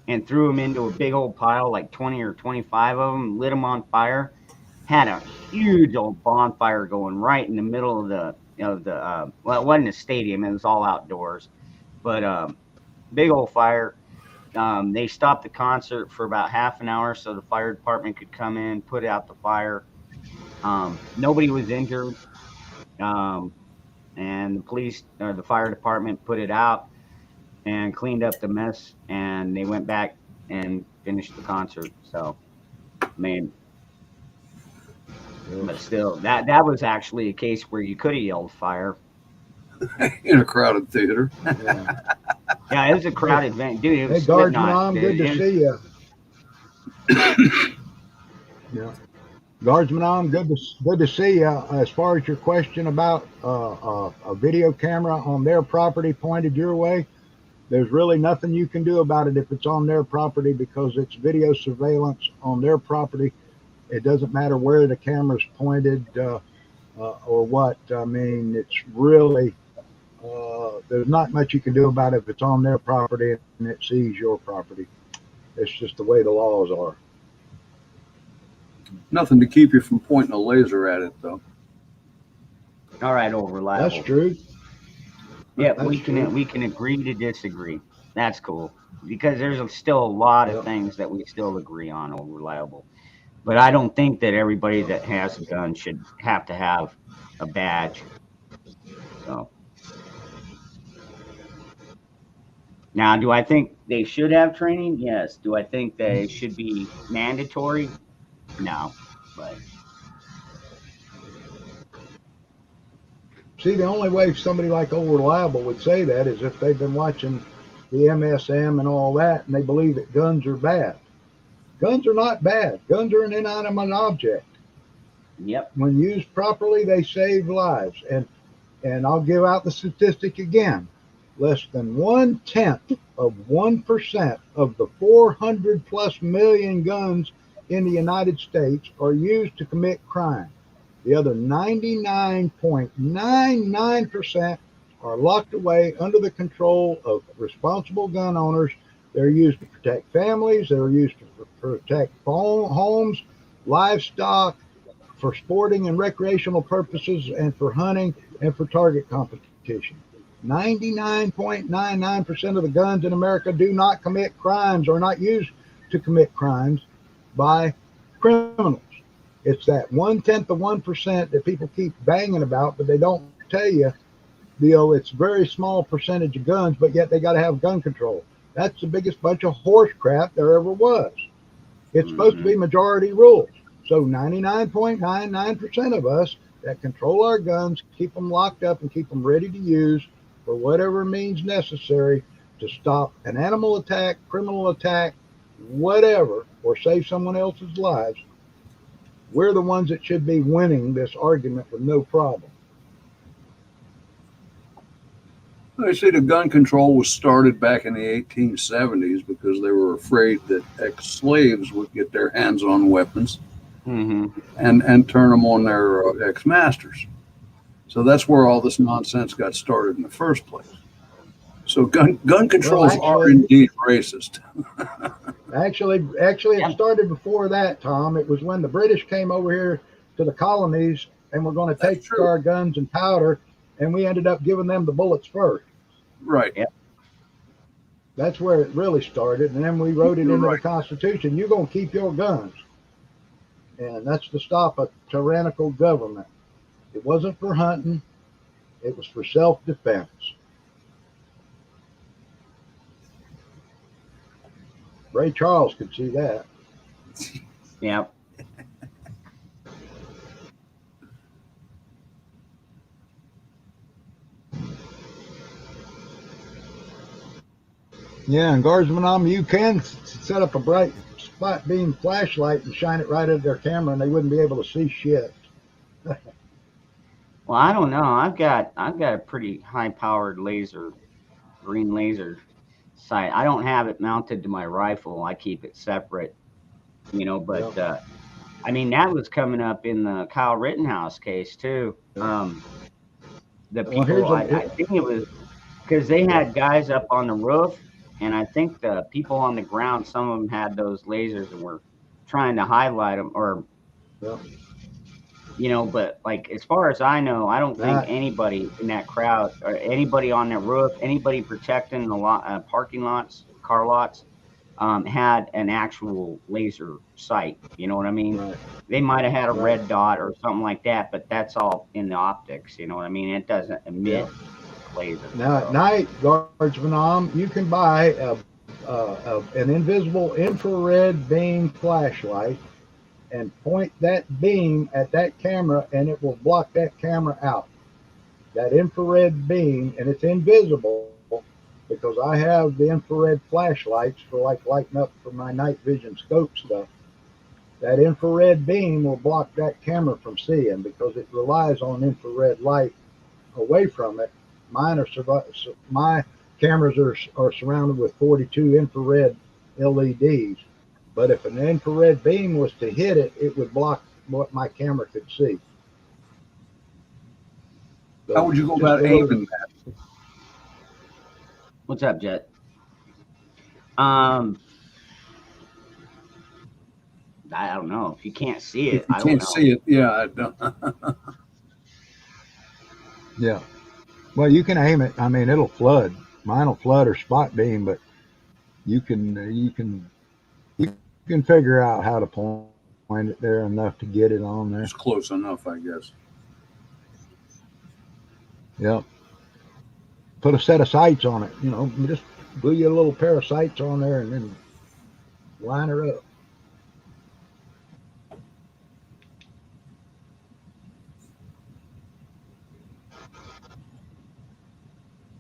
and threw them into a big old pile, like 20 or 25 of them, lit them on fire. Had a huge old bonfire going right in the middle of the well, it wasn't a stadium, it was all outdoors, but big old fire. They stopped the concert for about half an hour so the fire department could come in, put out the fire. Nobody was injured. Um, and the police or the fire department put it out and cleaned up the mess, and they went back and finished the concert. So, I mean, Yeah. but still, that was actually a case where you could have yelled fire. In a crowded theater. Yeah. Yeah, it was a Hey, crowded event, dude. It hey, was Guardsman, Slipknot, I'm good dude. to see you. Yeah. Guardsman, I'm good to see you. As far as your question about a video camera on their property pointed your way, there's really nothing you can do about it if it's on their property because it's video surveillance on their property. It doesn't matter where the camera's pointed or what. I mean, it's really there's not much you can do about it if it's on their property and it sees your property. It's just the way the laws are. Nothing to keep you from pointing a laser at it, though. All right, old That's reliable. true. Yeah, That's we true. can agree to disagree. That's cool because there's still a lot of Yep. things that we still agree on, old reliable. But I don't think that everybody that has a gun should have to have a badge. So now, do I think they should have training? Yes. Do I think that it should be mandatory? No. But See, the only way somebody like Old Reliable would say that is if they've been watching the MSM and all that and they believe that guns are bad. Guns are not bad. Guns are an inanimate object. yep. When used properly, they save lives. And I'll give out the statistic again. Less than 1/10 of 1% of the 400 plus million guns in the United States are used to commit crime. The other 99.99% are locked away under the control of responsible gun owners. They're used to protect families. They're used to protect homes, livestock, for sporting and recreational purposes, and for hunting and for target competition. 99.99% of the guns in America do not commit crimes or not used to commit crimes by criminals. It's that 1/10 of 1% that people keep banging about, but they don't tell you, it's a very small percentage of guns, but yet they got to have gun control. That's the biggest bunch of horse crap there ever was. It's supposed to be majority rules. So 99.99% of us that control our guns, keep them locked up and keep them ready to use for whatever means necessary to stop an animal attack, criminal attack, whatever, or save someone else's lives. We're the ones that should be winning this argument with no problem. I see the gun control was started back in the 1870s because they were afraid that ex-slaves would get their hands on weapons and turn them on their ex-masters. So that's where all this nonsense got started in the first place. So gun controls are indeed racist. Actually, it started before that, Tom. It was when the British came over here to the colonies and were going to take our guns and powder, and we ended up giving them the bullets first. Right. Yeah. That's where it really started, and then we wrote it into the Constitution. You're going to keep your guns, and that's to stop a tyrannical government. It wasn't for hunting; it was for self-defense. Ray Charles could see that. Yeah. Yeah, and Guardsman, you can set up a bright spot beam flashlight and shine it right at their camera, and they wouldn't be able to see shit. Well, I don't know. I've got a pretty high-powered green laser sight. I don't have it mounted to my rifle. I keep it separate, But I mean, that was coming up in the Kyle Rittenhouse case too. The people, I think it was because they had guys up on the roof, and I think the people on the ground, some of them had those lasers and were trying to highlight them, or but like as far as I know, I don't think anybody in that crowd or anybody on that roof, anybody protecting the parking lots, car lots, had an actual laser sight. You know what I mean? Right. They might have had a red dot or something like that, but that's all in the optics. You know what I mean? It doesn't emit laser. Now at night, Guardsman, you can buy an invisible infrared beam flashlight and point that beam at that camera, and it will block that camera out. That infrared beam, and it's invisible because I have the infrared flashlights for lighting up for my night vision scope stuff. That infrared beam will block that camera from seeing because it relies on infrared light away from it. My cameras are surrounded with 42 infrared LEDs. But if an infrared beam was to hit it, it would block what my camera could see. So how would you go about aiming that? What's up, Jet? I don't know. If you can't see it, If you can't see it, yeah, I don't. Yeah. Well, you can aim it. I mean, it'll flood. Mine will flood or spot beam, but you can figure out how to point it there enough to get it on there. It's close enough, I guess. Yep. Put a set of sights on it. Just glue you a little pair of sights on there and then line her up.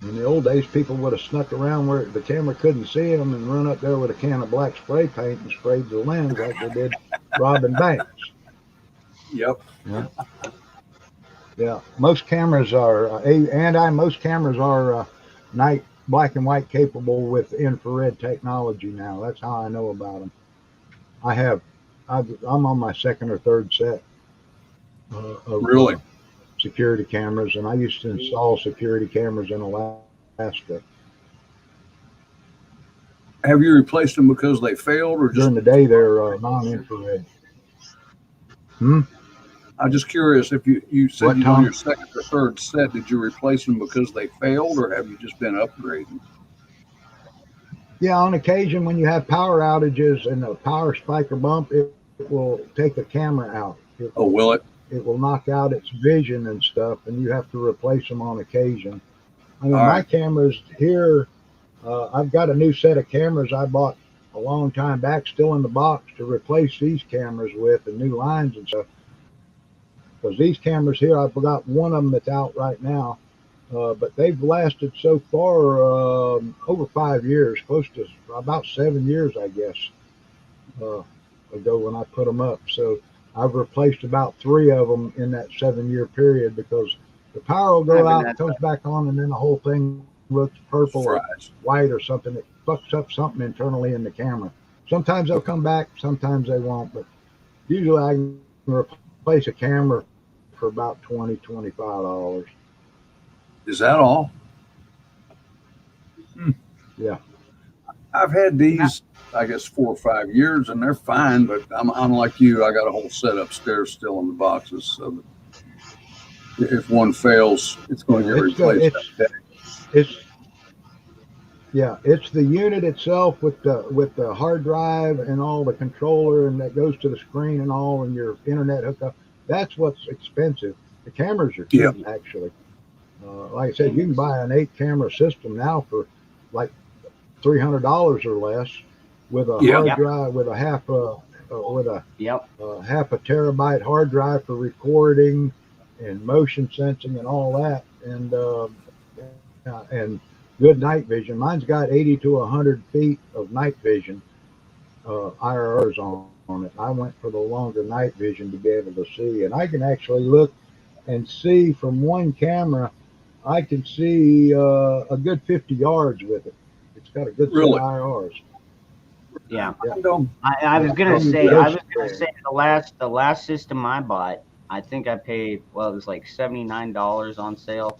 In the old days, people would have snuck around where the camera couldn't see them and run up there with a can of black spray paint and sprayed the lens like they did robbing banks. Yep. Yeah. Most cameras are night black and white capable with infrared technology now. That's how I know about them. I'm on my second or third set. Really? security cameras, and I used to install security cameras in Alaska. Have you replaced them because they failed, or just During the day, they're non-infrared. Hmm? I'm just curious if you said What, you on Tom? your second or third set, did you replace them because they failed, or have you just been upgrading? Yeah, on occasion when you have power outages and a power spike or bump, it will take a camera out. Oh, will it? It will knock out its vision and stuff, and you have to replace them on occasion. I mean, All my right. cameras here, I've got a new set of cameras I bought a long time back, still in the box, to replace these cameras with, and new lines and stuff. Because these cameras here, I've got one of them that's out right now, but they've lasted so far over 5 years, close to about 7 years, I guess, uh, ago when I put them up. So I've replaced about three of them in that 7 year period, because the power will I go haven't out, had comes back on, and then the whole thing looks purple or Fries. white or something. It fucks up something internally in the camera. Sometimes they'll come back, sometimes they won't, but usually I can replace a camera for about $20, $25. Is that all? Hmm. Yeah. I've had Yeah. these, I guess, 4 or 5 years, and they're fine. But I'm unlike you. I got a whole set upstairs still in the boxes, so that if one fails, it's going to Yeah, get it's the replaced that day. it's yeah, it's the unit itself with the hard drive and all the controller and that goes to the screen and all and your internet hookup. That's what's expensive. The cameras are Yeah. cheap, actually. Like I said, you can buy an 8 camera system now for like $300 or less, with a Yeah. hard Yep. drive with a Yep. half a terabyte hard drive for recording and motion sensing and all that, and good night vision. Mine's got 80 to 100 feet of night vision, IRRs on it. I went for the longer night vision to be able to see, and I can actually look and see from one camera. I can see a good 50 yards with it. It's got a good set of Really? IRs. Yeah. Yeah, I don't. I was yeah. gonna And say those, the last system I bought, I think I paid, well, it was like $79 on sale.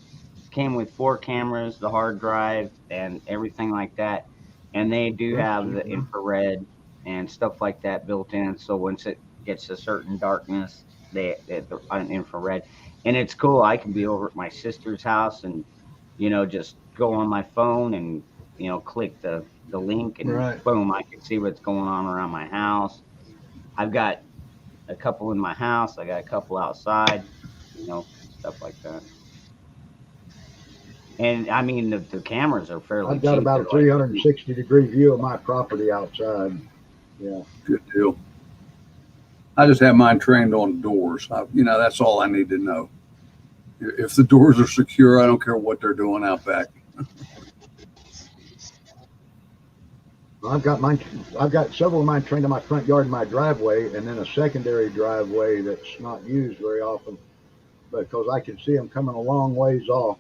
Came with 4 cameras, the hard drive, and everything like that. And they do have the infrared and stuff like that built in. So once it gets a certain darkness, they're on infrared, and it's cool. I can be over at my sister's house and just go on my phone and click the link, and right. boom, I can see what's going on around my house. I've got a couple in my house. I got a couple outside, stuff like that. And I mean, the cameras are fairly I've got cheap. about They're a like, 360-degree view of my property outside. Yeah. Good deal. I just have mine trained on doors. That's all I need to know. If the doors are secure, I don't care what they're doing out back. I've got mine. I've got several of mine trained in my front yard and my driveway, and then a secondary driveway that's not used very often, because I can see them coming a long ways off.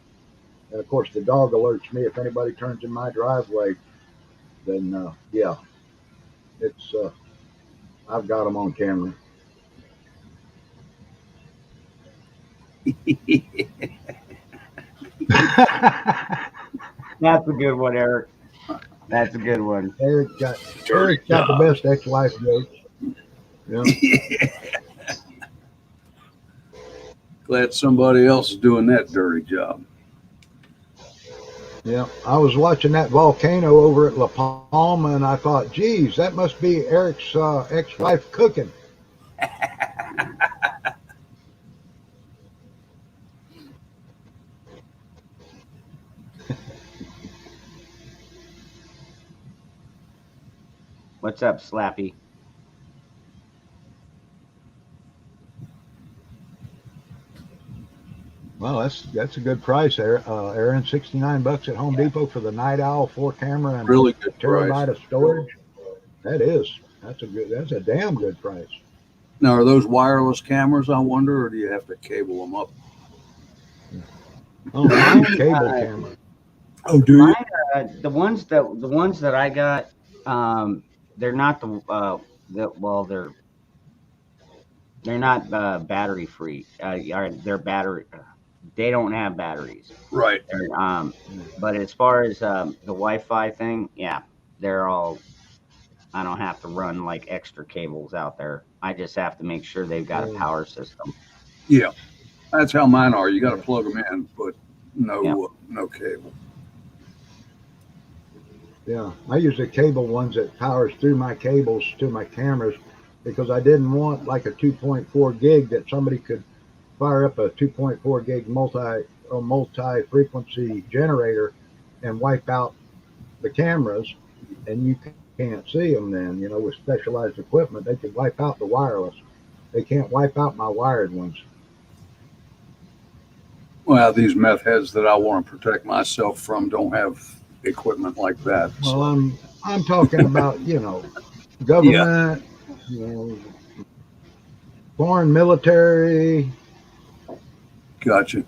And of course, the dog alerts me if anybody turns in my driveway. Then yeah, it's I've got them on camera. that's a good one, Eric. That's a good one. Eric's got the best ex-wife jokes. Yeah. Glad somebody else is doing that dirty job. Yeah, I was watching that volcano over at La Palma, and I thought, geez, that must be Eric's ex-wife cooking. What's up, Slappy? Well, that's a good price there, Aaron. $69 at Home Depot for the Night Owl 4 camera and Really good terabyte price. of storage. That's a damn good price. Now, are those wireless cameras, I wonder, or do you have to cable them up? Oh, mine's cable camera. Oh, do you? Mine, the ones that I got, they're not they're not battery free. They're battery. they don't have batteries. Right. But as far as the Wi-Fi thing, yeah, they're all. I don't have to run like extra cables out there. I just have to make sure they've got a Yeah. power system. Yeah. That's how mine are. You got to Yeah. plug them in, but Yeah. no cable. Yeah, I use the cable ones that powers through my cables to my cameras because I didn't want like a 2.4 gig that somebody could fire up a 2.4 gig multi frequency generator and wipe out the cameras, and you can't see them. Then with specialized equipment, they could wipe out the wireless. They can't wipe out my wired ones. Well, these meth heads that I want to protect myself from don't have equipment like that. Well, So. I'm talking about Yeah. government, you know, foreign military. Gotcha.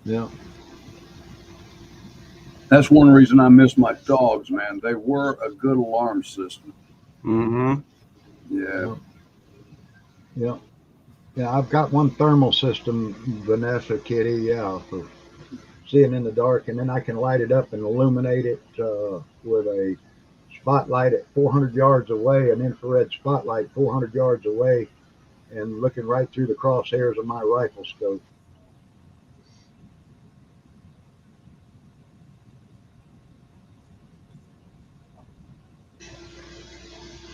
Yeah. That's one reason I miss my dogs, man. They were a good alarm system. Mm-hmm. Yeah. Yeah. Yeah, I've got one thermal system, Vanessa Kitty, yeah, for seeing in the dark, and then I can light it up and illuminate it with a spotlight at 400 yards away, an infrared spotlight 400 yards away, and looking right through the crosshairs of my rifle scope.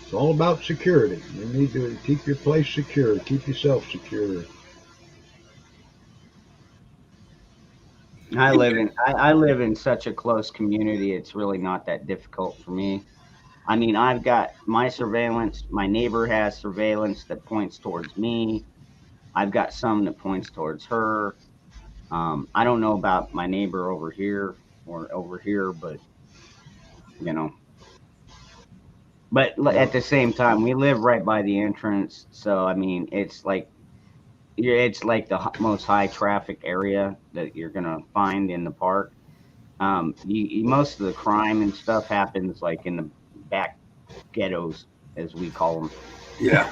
It's all about security. You need to keep your place secure, keep yourself secure. I live in such a close community. It's really not that difficult for me. I mean, I've got my surveillance. My neighbor has surveillance that points towards me. I've got some that points towards her. I don't know about my neighbor over here or over here, but you know, but Yeah. at the same time, we live right by the entrance, so I mean, it's like the most high traffic area that you're gonna find in the park. Most of the crime and stuff happens like in the back ghettos, as we call them. Yeah.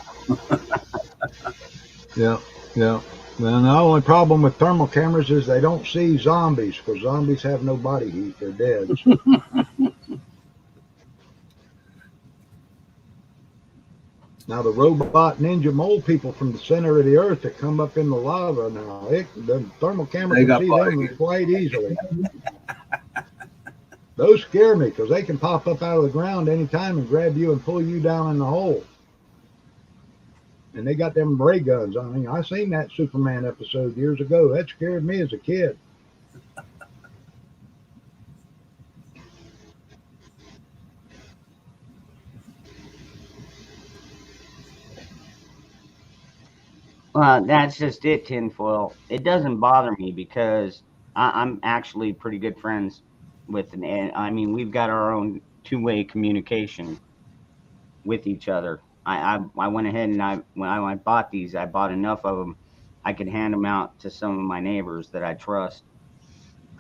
Yeah, yeah. And the only problem with thermal cameras is they don't see zombies because zombies have no body heat. They're dead. Now the robot ninja mole people from the center of the earth that come up in the lava now, the thermal camera They can got see body them heat. quite easily. Those scare me because they can pop up out of the ground anytime and grab you and pull you down in the hole. And they got them ray guns. I mean, I seen that Superman episode years ago. That scared me as a kid. That's just it, tinfoil. It doesn't bother me because I'm actually pretty good friends with and I mean, we've got our own two-way communication with each other. I went ahead and when I bought these, I bought enough of them. I could hand them out to some of my neighbors that I trust,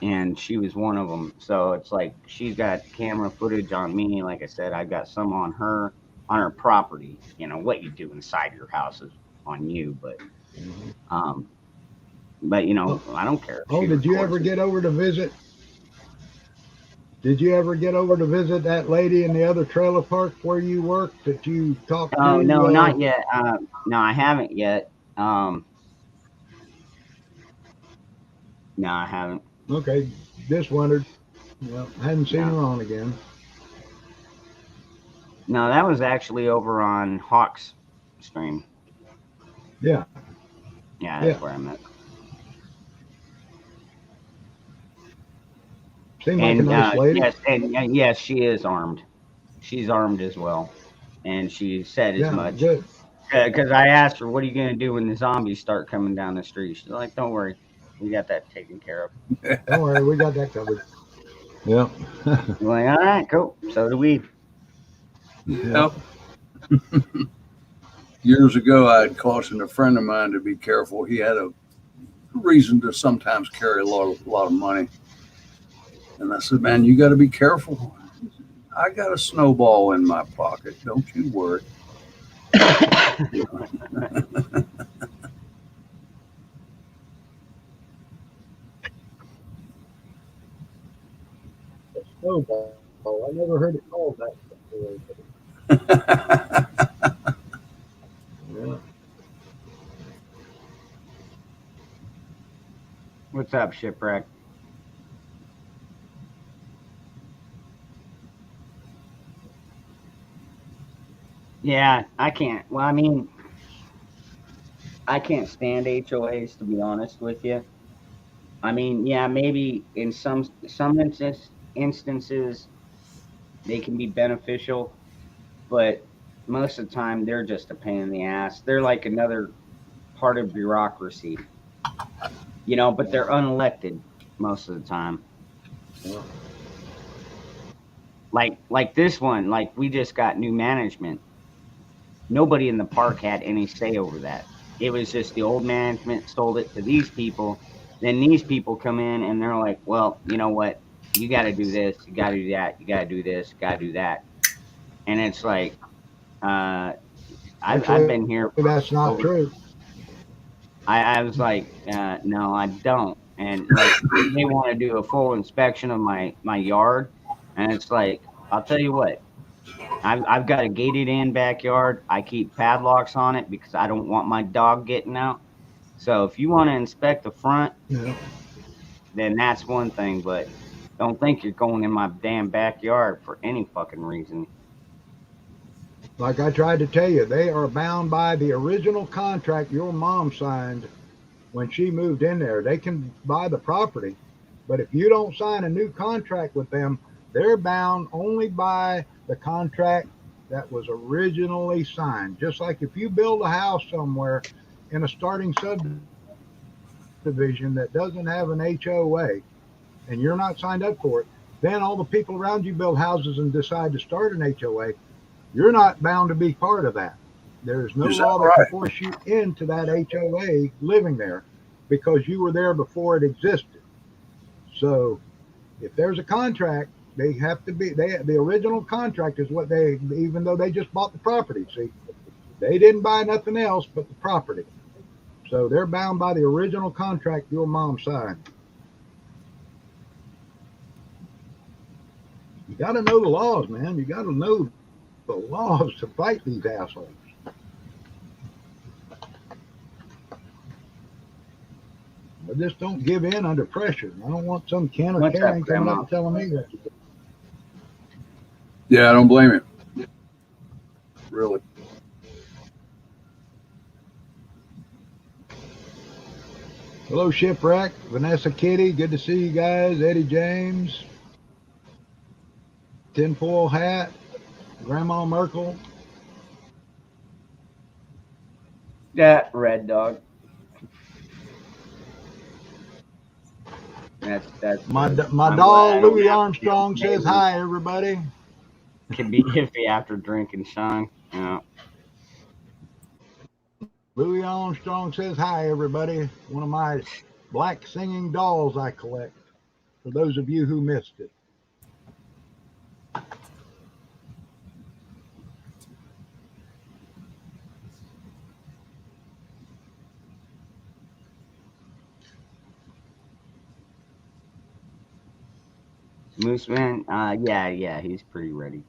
and she was one of them. So it's like she's got camera footage on me. Like I said, I've got some on her property. You know what you do inside your house is on you, um, but Oh, I don't care if oh, she did you ever records it. get over to visit? Did you ever get over to visit that lady in the other trailer park where you work that you talked Oh no, to? not yet. No, I haven't yet. No, I haven't. Okay, just wondered. Yeah, hadn't seen No, her on again. no, that was actually over on Hawk's stream. Yeah, Yeah, yeah. that's where I met. Seemed like a nice lady. Yes, she is armed. She's armed as well, and she said as Yeah, much. good. Because I asked her, "What are you going to do when the zombies start coming down the street?" She's like, "Don't worry, we got that taken care of." Don't worry, we got that covered. Yeah, I'm like, all right, cool. So do we. yeah. Yep. Years ago, I had cautioned a friend of mine to be careful. He had a reason to sometimes carry a lot of money. And I said, man, you got to be careful. I got a snowball in my pocket. Don't you worry. snowball. I never heard it called that before. Yeah. What's up, Shipwreck? Yeah, I can't. Well, I mean, I can't stand HOAs, to be honest with you. I mean, yeah, maybe in some instances they can be beneficial, but most of the time they're just a pain in the ass. They're like another part of bureaucracy, but they're unelected most of the time. Yeah. Like this one, like we just got new management. Nobody in the park had any say over that. It was just the old management sold it to these people. Then these people come in and they're like, well, you know what? You got to do this. You got to do that. You got to do this. Got to do that. And it's like, uh, I've Actually, been here for that's not over. true. I was like, no, I don't. And like, they want to do a full inspection of my yard, and it's like, I'll tell you what. I've got a gated in backyard. I keep padlocks on it because I don't want my dog getting out. So if you want to inspect the front, Yeah. then that's one thing. But don't think you're going in my damn backyard for any fucking reason. Like I tried to tell you, they are bound by the original contract your mom signed when she moved in there. They can buy the property, but if you don't sign a new contract with them, they're bound only by the contract that was originally signed. Just like if you build a house somewhere in a starting subdivision that doesn't have an HOA and you're not signed up for it, then all the people around you build houses and decide to start an HOA. You're not bound to be part of that. There's no Is that law that can right? force you into that HOA living there because you were there before it existed. So if there's a contract, they have to be the original contract is what they, even though they just bought the property. See, they didn't buy nothing else but the property. So they're bound by the original contract your mom signed. You got to know the laws, man. You got to know the laws to fight these assholes. But just don't give in under pressure. I don't want some Ken or What's up, Karen coming up Grandma? and telling me that. Yeah, I don't blame him. Really. Hello, Shipwreck, Vanessa Kitty, good to see you guys. Eddie James, Tinfoil Hat, Grandma Merkel. Yeah, Red Dog. That's My good. my I'm glad doll I don't Louis have to deal Armstrong with says neighbors. hi, everybody. Can be iffy after drinking, Sean. Yeah. Louis Armstrong says hi, everybody. One of my black singing dolls I collect. For those of you who missed it. Moose Man, yeah, he's pretty ready.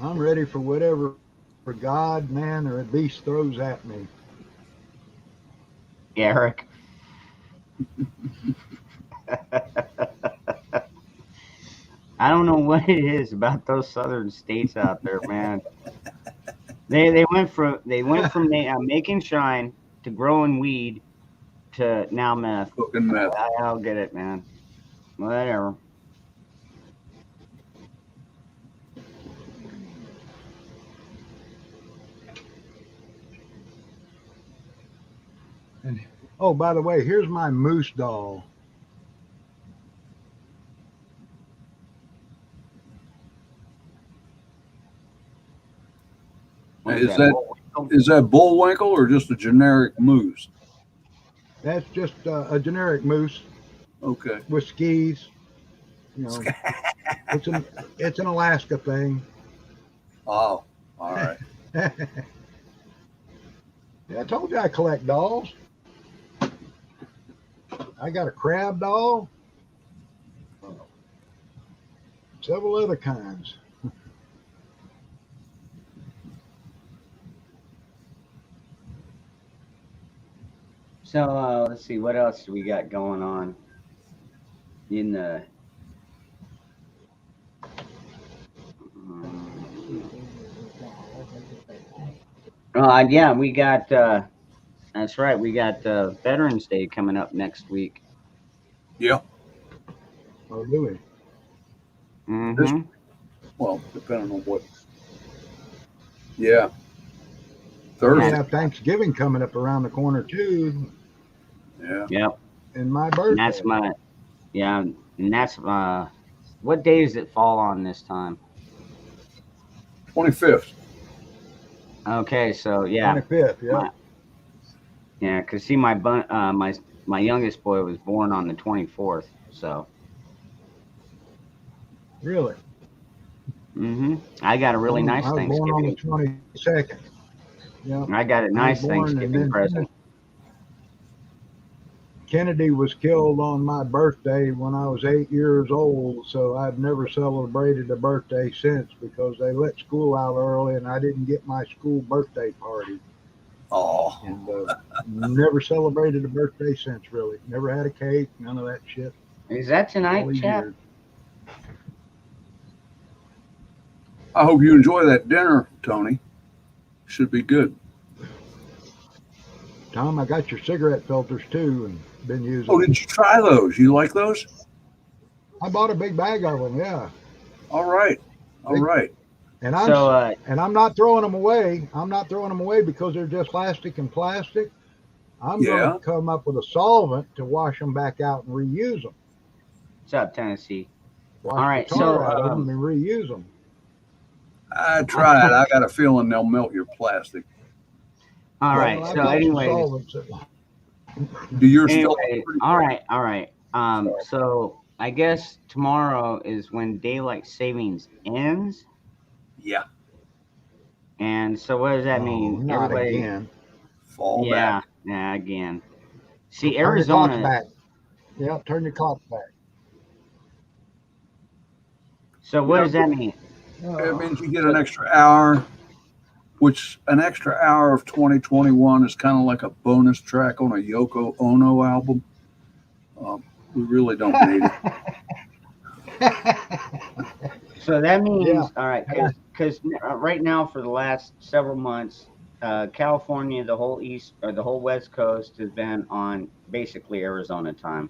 I'm ready for whatever God, man, or a beast throws at me. Eric. I don't know what it is about those southern states out there, man. They went from making shine to growing weed to now meth. Fucking meth. I don't get it, man. Whatever. And oh, by the way, here's my moose doll. What is Is that? that Bullwinkle? is that Bullwinkle or just a generic moose? That's just a generic moose Okay. with skis. You know, it's an Alaska thing. Oh, all right. Yeah, I told you I collect dolls. I got a crab doll, several other kinds. So let's see, what else do we got going on in the. Yeah, we got. That's right. We got Veterans Day coming up next week. Yeah. Oh, do we? This, Mm-hmm. well, depending on what. Yeah. We Thursday. have Thanksgiving coming up around the corner too, Yeah. Yep. and my And that's birthday. my. Yeah, and that's What day does it fall on this time? 25th. Okay, so yeah, 25th, yeah. my yeah, cause see, my youngest boy was born on the 24th. So. Really? I got a really I nice was born on the Thanksgiving. 22nd. Yeah. I got a I was nice born, and Thanksgiving then present. Kennedy was killed on my birthday when I was 8 years old, so I've never celebrated a birthday since because they let school out early and I didn't get my school birthday party. Oh. And never celebrated a birthday since, really. Never had a cake, none of that shit. Is that All tonight, these chap? years. I hope you enjoy that dinner, Tony. Should be good. Tom, I got your cigarette filters too and been using Oh, them. did you try those? You like those? I bought a big bag of them, yeah. All right. All right. And So I'm not throwing them away. I'm not throwing them away because they're just plastic and plastic. I'm going Yeah. to come up with a solvent to wash them back out and reuse them. what's up, Tennessee? Wash All the right, tar so out of them and reuse them. I tried. I got a feeling they'll melt your plastic. all Well, right. I've So, got some anyways, solvents that Do yours still? anyway, all right, all right. So I guess tomorrow is when daylight savings ends, Yeah. and so what does that Oh, mean? not Everybody, again. Fall yeah, back. yeah, again. See, Turn your clocks Arizona. back. Yeah, turn your clocks back. So what Yeah. does that mean? It means you get an extra hour, which an extra hour of 2021 is kind of like a bonus track on a Yoko Ono album. We really don't need it. So that means, Yeah. all right, because right now for the last several months, California, the whole east or the whole West Coast has been on basically Arizona time.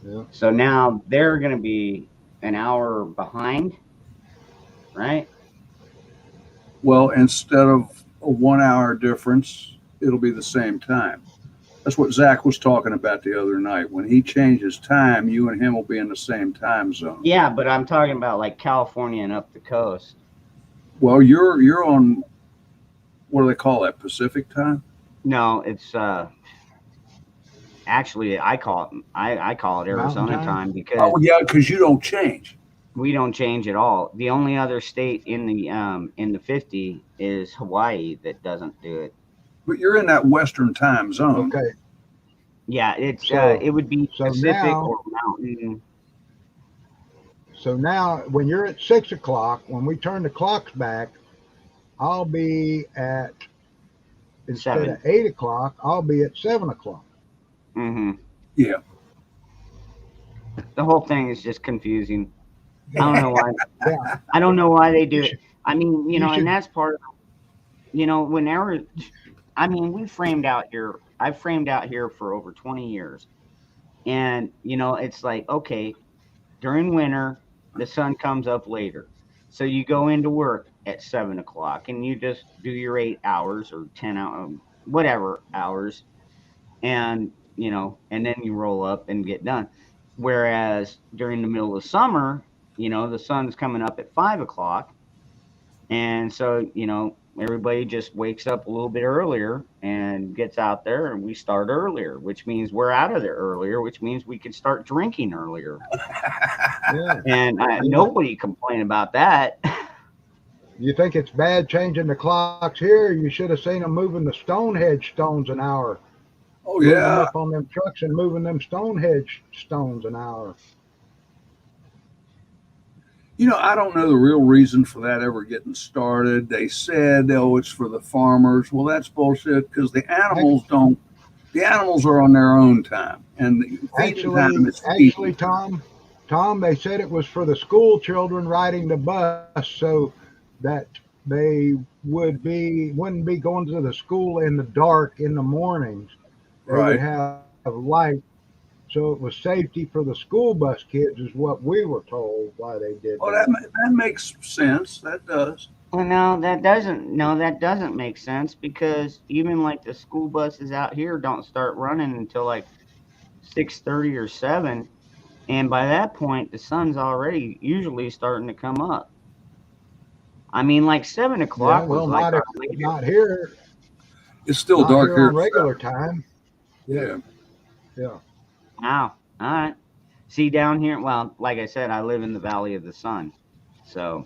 Yeah. So now they're going to be an hour behind, right? Well, instead of a 1 hour difference, it'll be the same time. That's what Zach was talking about the other night. When he changes time, you and him will be in the same time zone. Yeah, but I'm talking about like California and up the coast. Well, you're on, what do they call that? Pacific time? No, it's actually I call it Arizona Mountain time? time because Oh yeah, because you don't change. we don't change at all. The only other state in the 50 is Hawaii that doesn't do it. But you're in that Western time zone. Okay. Yeah, it's So- it would be so Pacific now- or Mountain. So now, when you're at 6 o'clock, when we turn the clocks back, I'll be at, instead 7. of 8 o'clock, I'll be at 7 o'clock. Mm-hmm. Yeah. The whole thing is just confusing. I don't know why. Yeah. I don't know why they do You it. should- I mean, you and should- that's part of, whenever, I mean, I've framed out here for over 20 years. And, it's like, okay, during winter, the sun comes up later. So you go into work at 7 o'clock and you just do your 8 hours or 10 hours, whatever hours. And, and then you roll up and get done. Whereas during the middle of summer, the sun's coming up at 5 o'clock. And so, everybody just wakes up a little bit earlier and gets out there and we start earlier, which means we're out of there earlier, which means we can start drinking earlier. Yeah. And nobody complained about that. You think it's bad changing the clocks here? You should have seen them moving the Stonehenge stones an hour. Oh Loading yeah. up on them trucks and moving them Stonehenge stones an hour. You know, I don't know the real reason for that ever getting started. They said, oh, it's for the farmers. Well, that's bullshit because the animals don't. The animals are on their own time, and the feeding time is Actually, feeding. Tom, they said it was for the school children riding the bus so that they wouldn't be going to the school in the dark in the mornings. They would Right. have light, so it was safety for the school bus kids, is what we were told why they did Well, that. that makes sense. That does. Well, no, that doesn't. No, that doesn't make sense because even like the school buses out here don't start running until like 6:30 or 7, and by that point the sun's already usually starting to come up. I mean, like 7 Yeah, o'clock was well, like our latest. It's still not dark here here on at 7. regular time. Yeah, Yeah. yeah, Wow. All right. See down here. Well, like I said, I live in the Valley of the Sun, so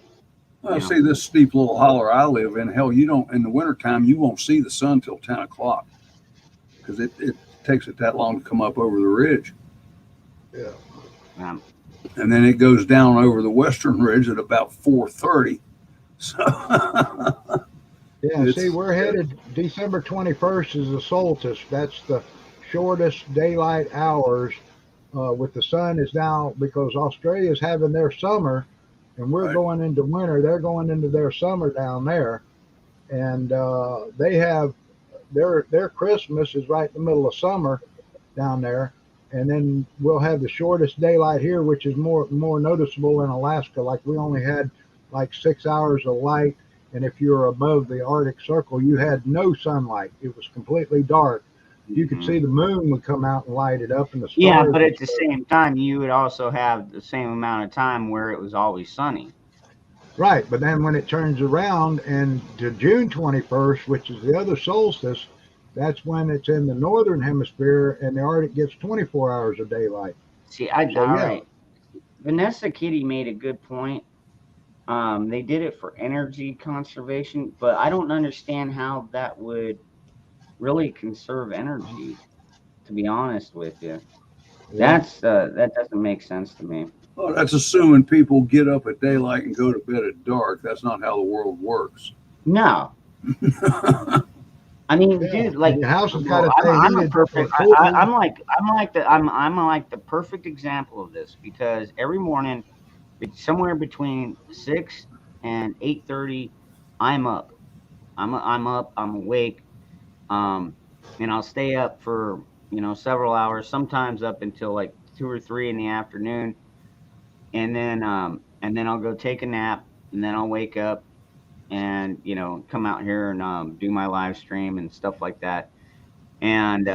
I you know. see this steep little holler I live in. Hell, you don't in the wintertime, you won't see the sun till 10 o'clock because it takes it that long to come up over the ridge, yeah. Um, and then it goes down over the western ridge at about 4:30. So Yeah, see, it's we're headed December 21st is the solstice. That's the shortest daylight hours with the sun is now because Australia's having their summer and we're right. going into winter. They're going into their summer down there. And they have their Christmas is right in the middle of summer down there. And then we'll have the shortest daylight here, which is more noticeable in Alaska. Like we only had like 6 hours of light, and if you were above the Arctic Circle, you had no sunlight. It was completely dark. You could mhm. see the moon would come out and light it up, and the Yeah, stars but would at the start. same time, you would also have the same amount of time where it was always sunny. Right, but then when it turns around and to June 21st, which is the other solstice, that's when it's in the northern hemisphere and the Arctic gets 24 hours of daylight. See, So all yeah, right. Vanessa Kitty made a good point. They did it for energy conservation, but I don't understand how that would really conserve energy, to be honest with you. yeah. That doesn't make sense to me. Well, that's assuming people get up at daylight and go to bed at dark. That's not how the world works. No, I mean, Yeah, dude, and like, your house has got well, to stay I'm a heated or perfect. cool. I'm like the perfect example of this because every morning, somewhere between 6 and 8:30, I'm up. I'm up. I'm awake. Um, and I'll stay up for several hours, sometimes up until like 2 or 3 in the afternoon, and then I'll go take a nap, and then I'll wake up and come out here and do my live stream and stuff like that. And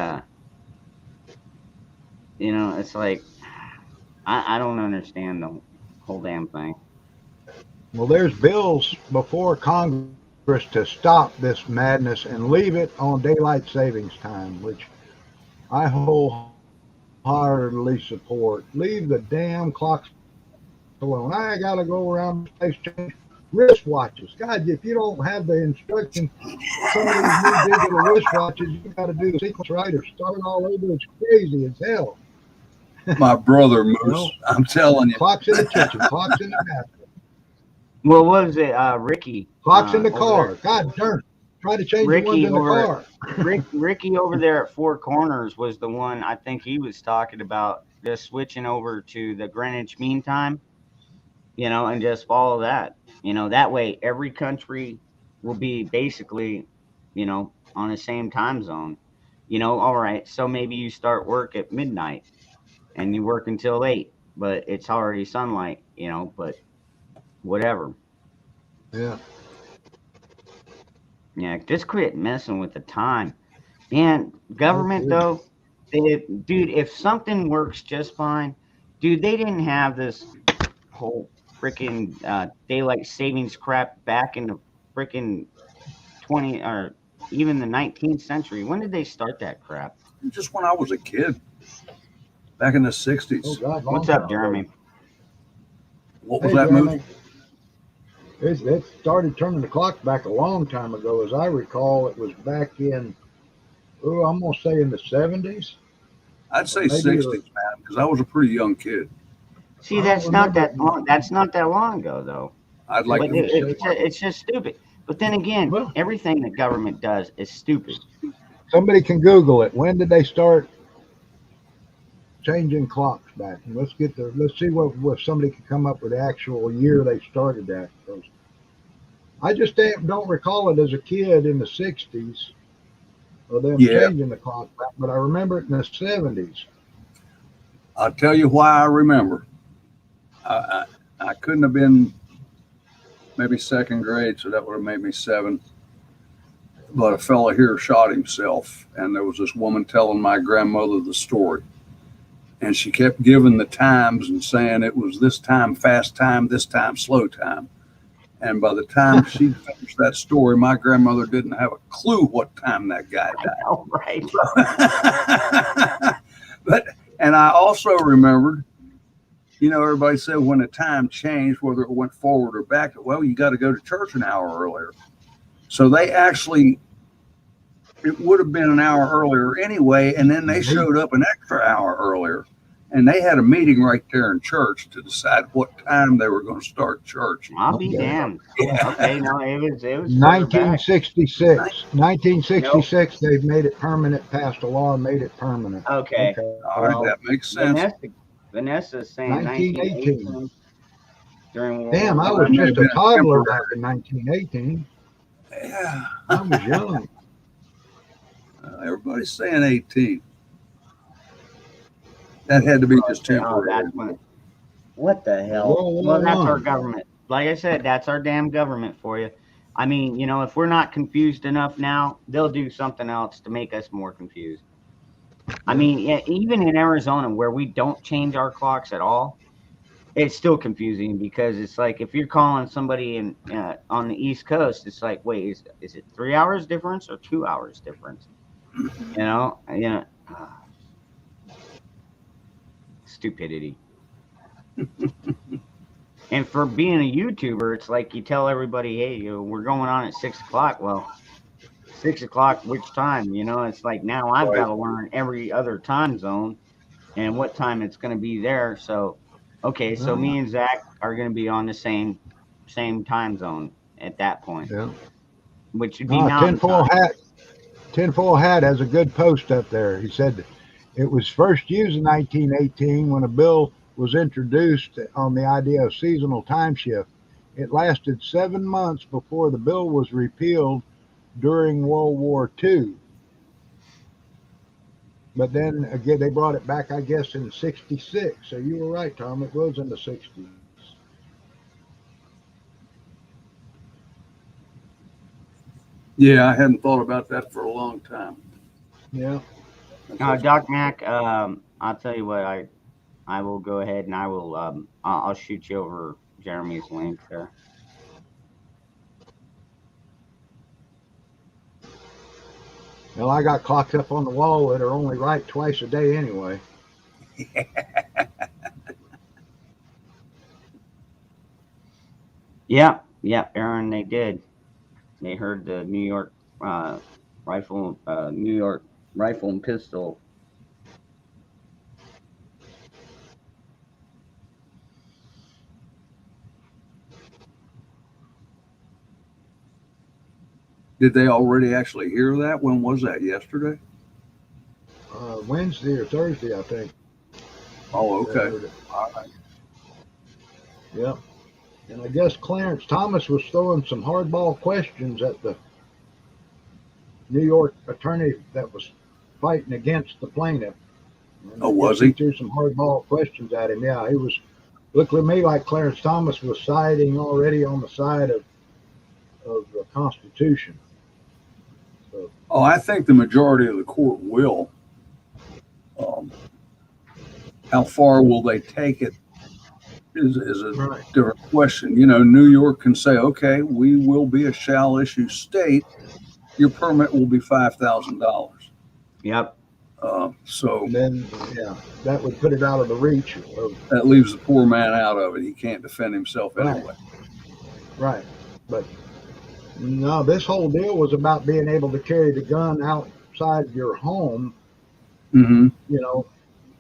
it's like I don't understand the whole damn thing. Well, there's bills before Congress to stop this madness and leave it on daylight savings time, which I wholeheartedly support. Leave the damn clocks alone. I got to go around the place change wristwatches. God, if you don't have the instructions, some of these new digital wristwatches, you got to do the sequence right or start all over. It's crazy as hell. My brother You know, Moose, I'm telling you. clocks in the kitchen, clocks in the bathroom, Well, what was it, Ricky clocks in the over there? car. God darn. Try to change the ones Ricky in the over car. Ricky over there at Four Corners was the one I think he was talking about just switching over to the Greenwich Mean Time, and just follow that. That way every country will be basically, on the same time zone. All right, so maybe you start work at midnight and you work until 8, but it's already sunlight, but whatever. Yeah. Yeah, just quit messing with the time. Man, I government agree. though, dude, if something works just fine, dude, they didn't have this whole freaking daylight savings crap back in the freaking 20 or even the 19th century. When did they start that crap? Just when I was a kid, back in the Oh 60s. God, long What's time up, ago. Jeremy? What was Hey, that, Moose? Jeremy. It started turning the clock back a long time ago. As I recall, it was back in, oh, I'm going to say in the 70s. I'd say Maybe 60s, man, because I was a pretty young kid. See, I don't that's not remember. that long. That's not that long ago, though. I'd like But to think it was. it's just stupid. But then again, Well, everything the government does is stupid. somebody can Google it. When did they start changing clocks back? And let's see what somebody can come up with the actual year they started that. 'Cause I just don't recall it as a kid in the 60s or them Yeah, changing the clock back, but I remember it in the 70s. I'll tell you why I remember. I couldn't have been maybe second grade, so that would have made me 7. But a fella here shot himself, and there was this woman telling my grandmother the story. And she kept giving the times and saying it was this time fast time, this time slow time. And by the time she finished that story, my grandmother didn't have a clue what time that guy All right. died. And I also remembered, everybody said when the time changed, whether it went forward or back, well, you got to go to church an hour earlier. So they actually, it would have been an hour earlier anyway, and then they showed up an extra hour earlier. And they had a meeting right there in church to decide what time they were going to start church. I'll be Okay. damned. Yeah. Okay, no, it was further back. 1966. 1966, they've made it permanent, passed a law and made it permanent. Okay. All right, Well, that makes sense. Vanessa's saying 1918. 1918 during World Damn, War I Well, was that may just have a been a toddler back temporary. in 1918. Yeah. I was young. Everybody's saying 18. That had to be just Oh, temporary. that's when. What the hell? World Well, War that's our One. government. Like I said, that's our damn government for you. I mean, if we're not confused enough now, they'll do something else to make us more confused. I mean, yeah, even in Arizona where we don't change our clocks at all, it's still confusing because it's like if you're calling somebody on the East Coast, it's like, wait, is it 3 hours difference or 2 hours difference? Stupidity. And for being a YouTuber, it's like you tell everybody, hey, we're going on at 6 o'clock. Well, 6 o'clock, which time? It's like now I've got Right. to learn every other time zone and what time it's going to be there. So, okay, so Well, me and Zach are going to be on the same time zone at that point, yeah. which would be mountain Tinfoil time. Hat. Tinfoil Hat has a good post up there. He said it was first used in 1918 when a bill was introduced on the idea of seasonal time shift. It lasted 7 months before the bill was repealed during World War II. But then again, they brought it back, I guess, in '66. So you were right, Tom. It was in the '60s. Yeah, I hadn't thought about that for a long time. Yeah. That's Doc Mac, I'll tell you what, I will go ahead and I'll shoot you over Jeremy's link there. Well, I got clocks up on the wall that are only right twice a day anyway. Yeah, Aaron, they did. They heard the New York rifle and pistol. Did they already actually hear that? When was that? Yesterday? Wednesday or Thursday, I think. Oh, They okay. heard it. All right. Yep. And I guess Clarence Thomas was throwing some hardball questions at the New York attorney that was fighting against the plaintiff. And Oh, I was guess he he? threw some hardball questions at him. Yeah, he was. Looked to me like Clarence Thomas was siding already on the side of the Constitution. So, Oh, I think the majority of the court will. Um, how far will they take it is a right. different question. New York can say, okay, we will be a shall issue state. Your permit will be $5,000. Yep. So And then, yeah, that would put it out of the reach of that leaves the poor man out of it. He can't defend himself right. anyway. Right. But no, this whole deal was about being able to carry the gun outside your home, Mm-hmm. you know,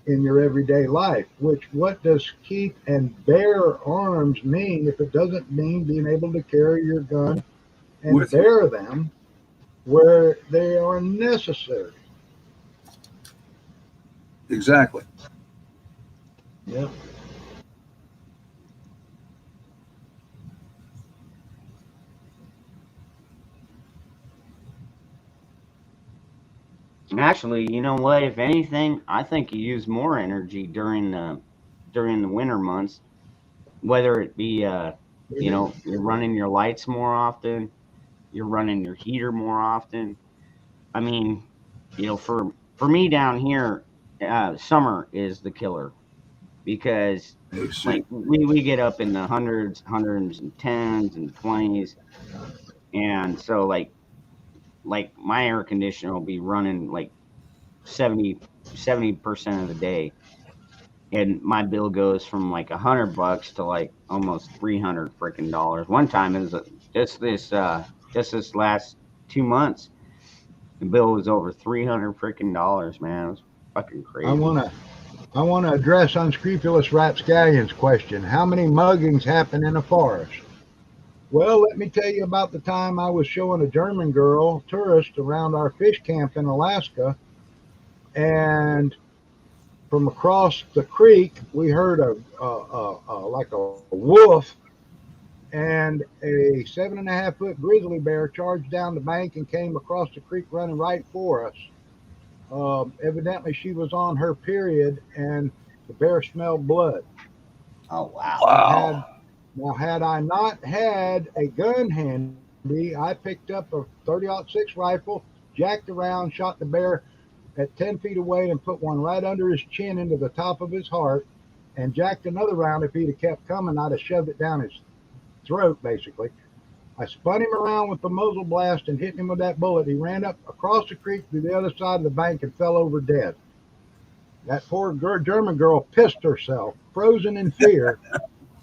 in your everyday life. Which, what does keep and bear arms mean if it doesn't mean being able to carry your gun and With you. bear them where they are necessary? Exactly. Yeah. Actually, you know what? If anything, I think you use more energy during the winter months, whether it be you're running your lights more often, you're running your heater more often. I mean, for me down here, summer is the killer because AC. like we get up in the hundreds and tens and 20s, and so like my air conditioner will be running like 70% of the day, and my bill goes from like $100 to like almost 300 freaking dollars. One time it was just this last 2 months, the bill was over 300 freaking dollars, man. It was fucking I crazy. wanna I wanna address unscrupulous rapscallion's question. How many muggings happen in a forest? Well, let me tell you about the time I was showing a German girl tourist around our fish camp in Alaska, and from across the creek we heard a like a wolf, and a 7.5 foot grizzly bear charged down the bank and came across the creek running right for us. Evidently, she was on her period, and the bear smelled blood. Oh wow. Now, Wow. had I not had a gun handy, I picked up a 30-06 rifle, jacked around, shot the bear at 10 feet away, and put one right under his chin into the top of his heart, and jacked another round. If he'd have kept coming, I'd have shoved it down his throat, basically. I spun him around with the muzzle blast and hit him with that bullet. He ran up across the creek to the other side of the bank and fell over dead. That poor German girl pissed herself, frozen in fear,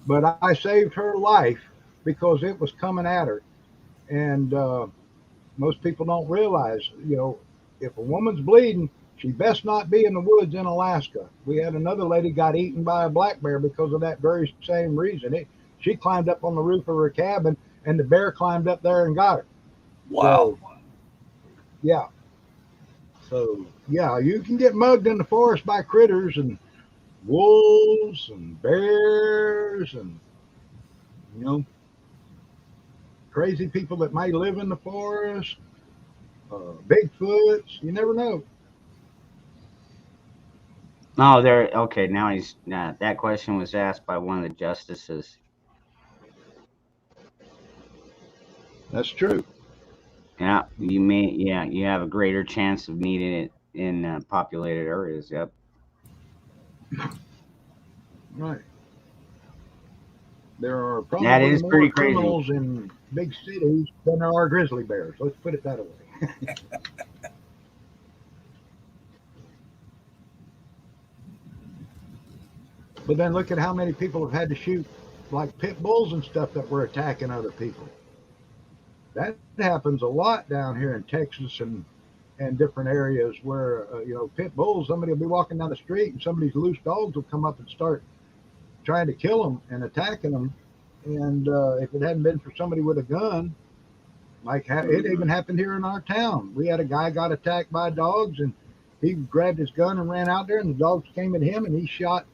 but I saved her life because it was coming at her. And most people don't realize, if a woman's bleeding, she best not be in the woods in Alaska. We had another lady got eaten by a black bear because of that very same reason. She climbed up on the roof of her cabin, and the bear climbed up there and got her. Wow. So yeah, yeah, you can get mugged in the forest by critters and wolves and bears and you know crazy people that might live in the forest, Bigfoots. You never know. Oh, there. Okay, now he's that question was asked by one of the justices. That's true. Yeah, you have a greater chance of needing it in populated areas. Yep. Right. There are That probably is more pretty crazy. criminals in big cities than there are grizzly bears. Let's put it that way. But then look at how many people have had to shoot like pit bulls and stuff that were attacking other people. That happens a lot down here in Texas and different areas where pit bulls. Somebody will be walking down the street and somebody's loose dogs will come up and start trying to kill them and attacking them. And if it hadn't been for somebody with a gun, like it even happened here in our town, we had a guy got attacked by dogs, and he grabbed his gun and ran out there, and the dogs came at him, and he shot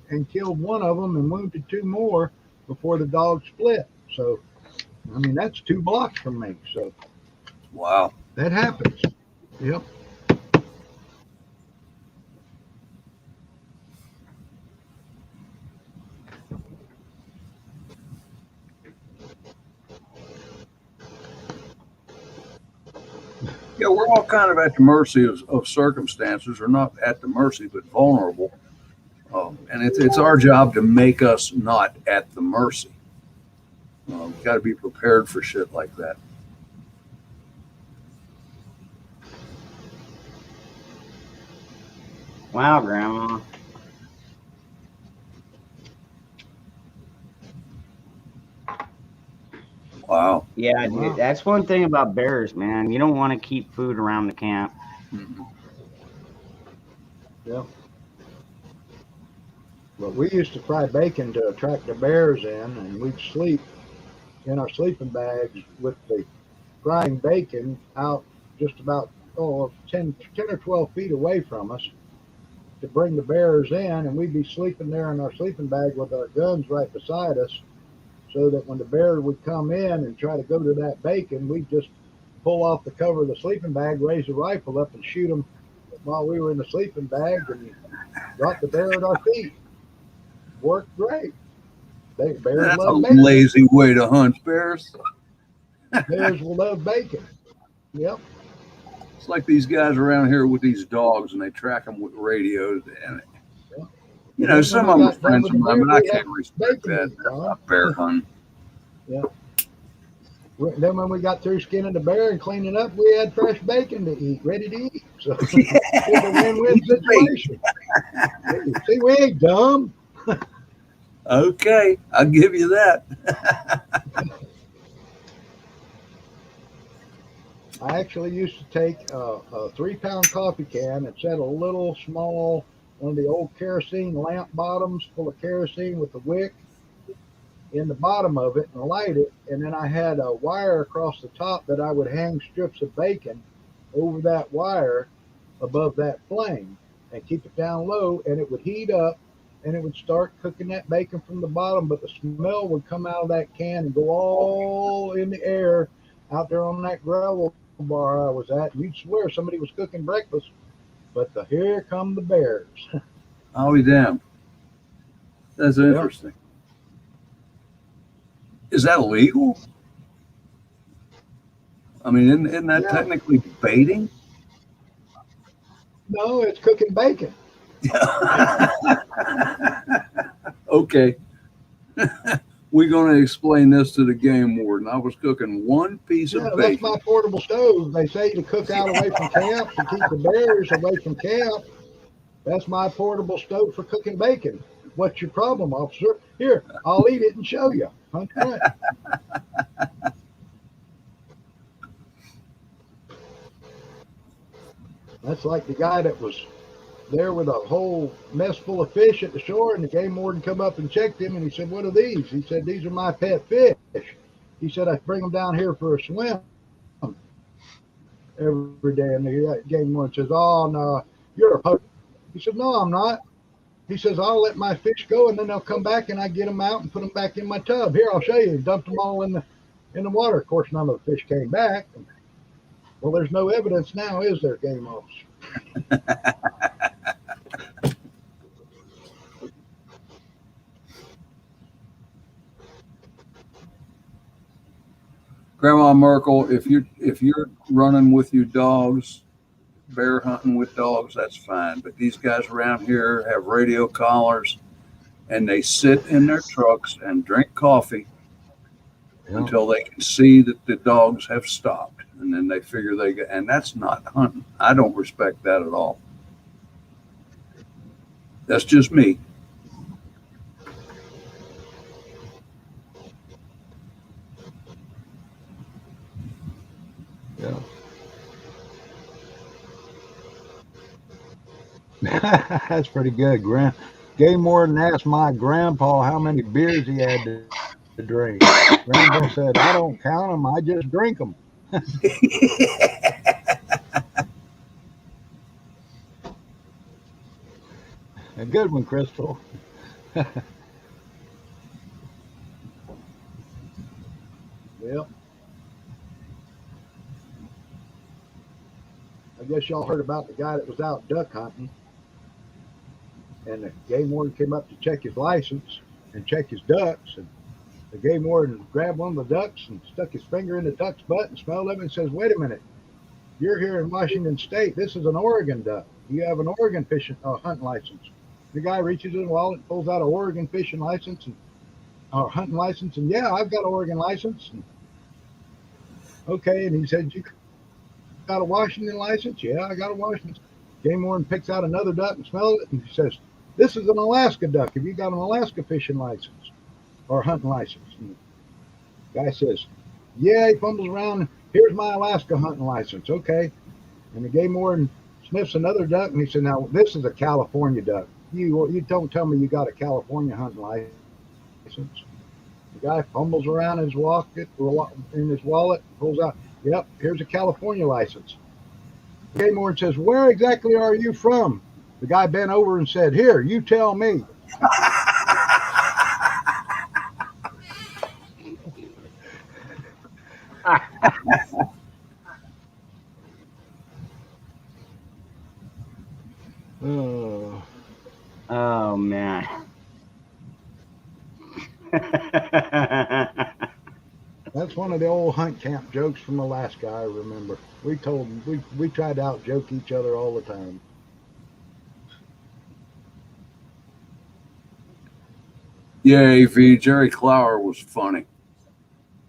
and killed one of them and wounded two more before the dogs split. So I mean that's 2 blocks from me. So Wow. that happens. Yep. Yeah, we're all kind of at the mercy of circumstances, or not at the mercy, but vulnerable. And it's our job to make us not at the mercy. We've got to be prepared for shit like that. Wow, Grandma. Wow. Yeah, Wow. dude, that's one thing about bears, man. You don't want to keep food around the camp. Mhm. Yeah. But we used to fry bacon to attract the bears in, and we'd sleep in our sleeping bags with the frying bacon out just about 10 or 12 feet away from us to bring the bears in, and we'd be sleeping there in our sleeping bag with our guns right beside us, so that when the bear would come in and try to go to that bacon, we'd just pull off the cover of the sleeping bag, raise the rifle up, and shoot them while we were in the sleeping bag, and got the bear at our feet. Worked great. Bears That's a love bacon. lazy way to hunt bears. Bears will love bacon. Yep. It's like these guys around here with these dogs, and they track them with radios. And Yep. you And know, then when some we of them are got done friends with of the mine, bear, but I we had can't respect bacon that. meat, That's Tom. not bear hunting. Yeah. Then when we got through skinning the bear and cleaning up, we had fresh bacon to eat, ready to eat. So it was a win-win Eat the bait. situation. See, we ain't dumb. Okay, I'll give you that. I actually used to take a 3-pound coffee can and set a little small one of the old kerosene lamp bottoms full of kerosene with a wick in the bottom of it and light it. And then I had a wire across the top that I would hang strips of bacon over that wire above that flame and keep it down low, and it would heat up and it would start cooking that bacon from the bottom, but the smell would come out of that can and go all in the air out there on that gravel bar I was at. You'd swear somebody was cooking breakfast, but here come the bears. I'll be damned. That's Yep. interesting. Is that illegal? I mean, isn't that Yeah. technically baiting? No, it's cooking bacon. Okay. We're going to explain this to the game warden. I was cooking one piece Yeah, of that's my bacon. portable stove. They say to cook out away from camp to keep the bears away from camp. That's my portable stove for cooking bacon. What's your problem, officer? Here, I'll eat it and show you. Okay. That's like the guy that was there with a whole mess full of fish at the shore, and the game warden come up and checked him, and he said, "What are these?" He said, "These are my pet fish." He said, "I bring them down here for a swim every day." And the game warden says, "Oh no, you're a poser." He said, "No, I'm not." He says, "I'll let my fish go, and then they'll come back, and I get them out and put them back in my tub. Here, I'll show you." He dumped them all in the water. Of course, none of the fish came back. Well, there's no evidence now, is there, game officer? Grandma Merkel, if you're running with your dogs, bear hunting with dogs, that's fine. But these guys around here have radio collars, and they sit in their trucks and drink coffee Yeah. until they can see that the dogs have stopped, and then they figure they get. And that's not hunting. I don't respect that at all. That's just me. Yeah. That's pretty good. Game warden asked my grandpa how many beers he had to drink. Grandpa said, "I don't count them. I just drink them." A good one, Crystal. Well, I guess y'all heard about the guy that was out duck hunting, and the game warden came up to check his license and check his ducks, and the game warden grabbed one of the ducks and stuck his finger in the duck's butt and smelled of it and says, "Wait a minute, you're here in Washington State. This is an Oregon duck. You have an Oregon fishing hunting license." The guy reaches in his wallet, pulls out an Oregon fishing license and hunting license, and yeah, I've got an Oregon license. And, okay, and he said, "You got a Washington license?" "Yeah, I got a Washington." Game warden picks out another duck and smells it, and he says, "This is an Alaska duck. Have you got an Alaska fishing license or hunting license?" And the guy says, Yeah, he fumbles around. Here's my Alaska hunting license. Okay. And the game warden sniffs another duck, and he said, "Now this is a California duck. You don't tell me you got a California hunting license." The guy fumbles around in his wallet, pulls out, "Yep, here's a California license." The game warden says, "Where exactly are you from?" The guy bent over and said, "Here, you tell me." Oh, Oh man. that's one of the old hunt camp jokes from Alaska. I remember. We tried to out joke each other all the time. Yeah, AV, Jerry Clower was funny.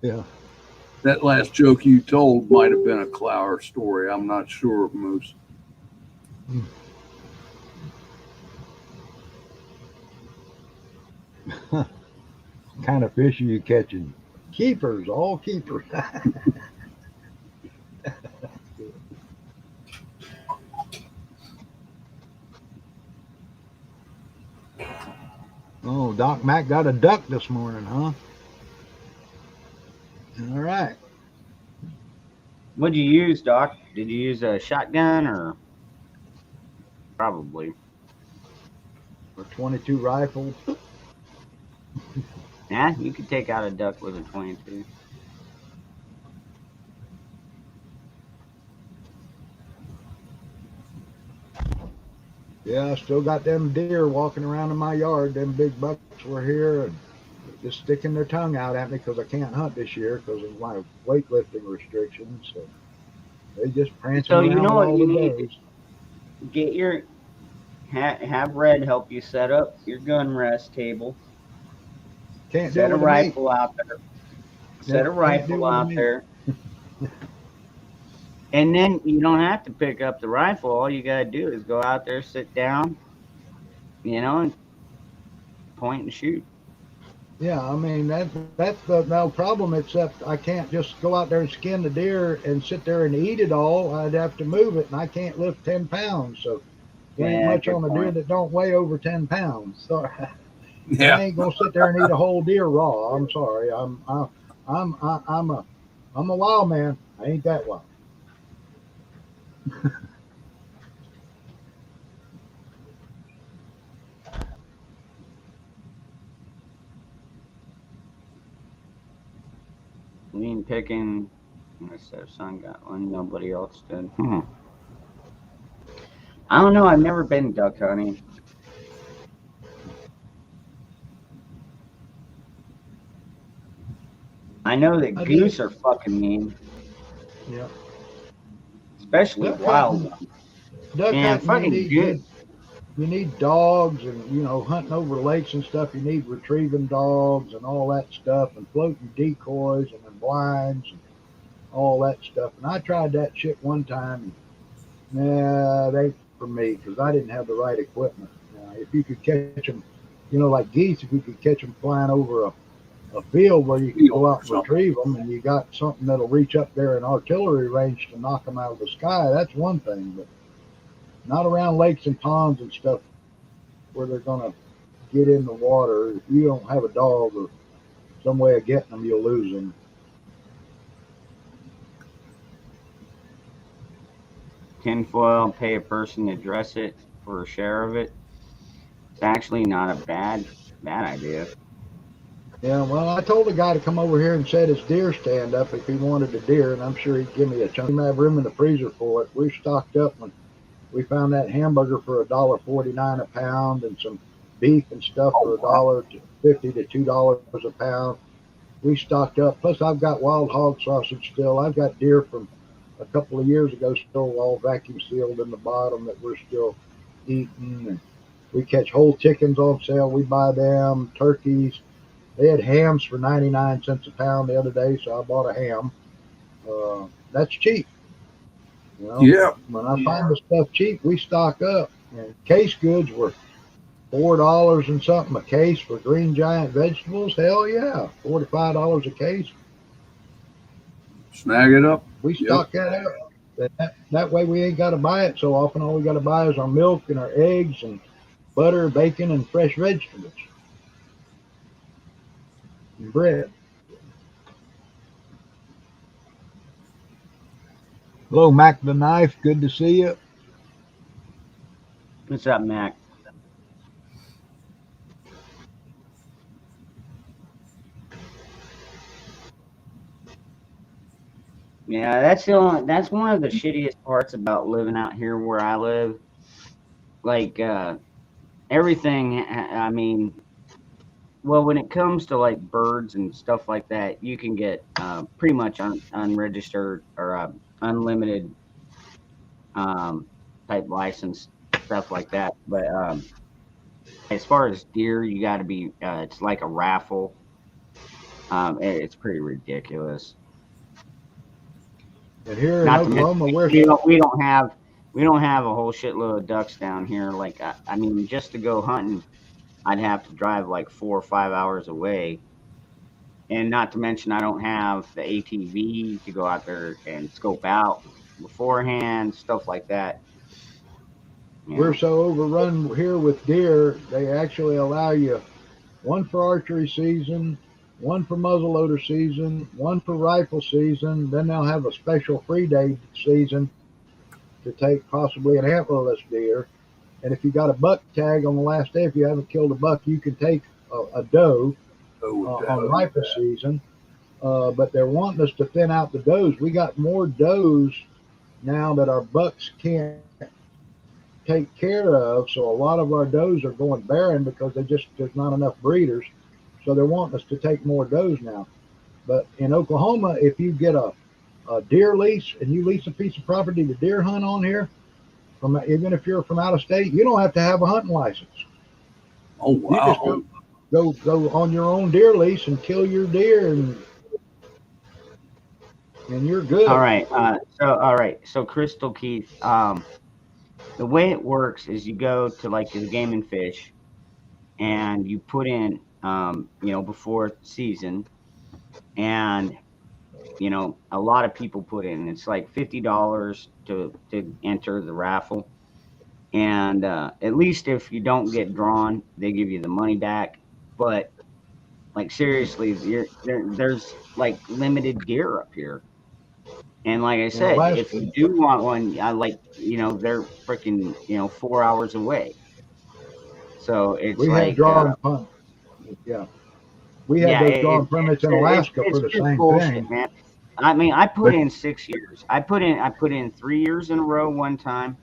Yeah. That last joke you told might have been a Clower story. I'm not sure, Moose. Kind of fish are you catching? Keepers, all keepers. Oh, Doc Mac got a duck this morning, huh? All right. What'd you use, Doc? Did you use a shotgun or probably? A 22 rifle. Yeah, you could take out a duck with a 22. Yeah, I still got them deer walking around in my yard. Them big bucks were here and just sticking their tongue out at me because I can't hunt this year because of my weightlifting restrictions. So they just prancing So you around know with what all you the need does. to get your have Red help you set up your gun rest table. Can't do it Set a with the meat. rifle out there. Set a Yep, can't do rifle it with the out meat. there. And then you don't have to pick up the rifle. All you gotta do is go out there, sit down, and point and shoot. Yeah, I mean that's the no problem. Except I can't just go out there and skin the deer and sit there and eat it all. I'd have to move it, and I can't lift 10 pounds. So there ain't Yeah, much good on a deer point. that don't weigh over 10 pounds. So I Yeah. ain't gonna sit there and eat a whole deer raw. I'm sorry. I'm a wild man. I ain't that wild. Lean picking. Unless their son got one, nobody else did. I don't know. I've never been duck hunting. I know that I did. goose are fucking mean, Yeah. especially Duck wild hunting. ones. Duck Man, hunting. You fucking need goose. good. You need dogs, and hunting over lakes and stuff. You need retrieving dogs and all that stuff, and floating decoys and then blinds and all that stuff. And I tried that shit one time. And, nah, they ain't for me because I didn't have the right equipment. If you could catch them, like geese, if you could catch them flying over a field where you could Field go or out and something. retrieve them, and you got something that'll reach up there in artillery range to knock them out of the sky, that's one thing. But not around lakes and ponds and stuff where they're gonna get in the water. If you don't have a dog or some way of getting them, you'll lose them. Tinfoil, pay a person to dress it for a share of it. It's actually not a bad idea. Yeah, well, I told the guy to come over here and set his deer stand up if he wanted a deer, and I'm sure he'd give me a chunk. We have room in the freezer for it. We stocked up when we found that hamburger for $1.49 a pound, and some beef and stuff Oh, for a wow. dollar to 50 to $2 a pound. We stocked up. Plus, I've got wild hog sausage still. I've got deer from a couple of years ago still all vacuum sealed in the bottom that we're still eating. And we catch whole chickens on sale. We buy them. Turkeys. They had hams for 99 cents a pound the other day, so I bought a ham. That's cheap. You know, Yeah. when I find the stuff cheap, we stock up. And case goods were $4 and something a case for Green Giant vegetables. Hell yeah, $45 a case. Snag it up. We Yep. stock that up. That way we ain't got to buy it so often. All we got to buy is our milk and our eggs and butter, bacon, and fresh vegetables and bread. Hello, Mac the Knife. Good to see you. What's up, Mac? Yeah, that's one of the shittiest parts about living out here where I live. Like everything, I mean, well, when it comes to like birds and stuff like that, you can get pretty much unregistered or unlimited type license stuff like that. But as far as deer, you got to be. It's like a raffle. It's pretty ridiculous. And here in Not to mention, Oklahoma, we're we don't have a whole shitload of ducks down here. Like I mean, just to go hunting, I'd have to drive like 4 or 5 hours away. And not to mention, I don't have the ATV to go out there and scope out beforehand, stuff like that. we're so overrun here with deer. They actually allow you one for archery season, one for muzzleloader season, one for rifle season. Then they'll have a special free day season to take possibly an antlerless deer. And if you got a buck tag on the last day, if you haven't killed a buck, you can take a doe on rifle season. But they're wanting us to thin out the does. We got more does now that our bucks can't take care of. So a lot of our does are going barren because there's not enough breeders. So they're wanting us to take more does now. But in Oklahoma, if you get a deer lease and you lease a piece of property to deer hunt on here, even if you're from out of state, you don't have to have a hunting license. Oh You just wow. go on your own deer lease and kill your deer, and you're good. All right. So Crystal Keith, the way it works is you go to like the Game and Fish, and you put in, before season, and a lot of people put in. It's like $50 to enter the raffle, and at least if you don't get drawn, they give you the money back. But like seriously, there's like limited deer up here. And like I said, if you do want one, I like, they're freaking, 4 hours away. So it's We have like, drawing permits. Yeah, we had those drawing permits in Alaska for the just same bullshit, thing. man. I mean, I put But in 6 years. I put in 3 years in a row one time,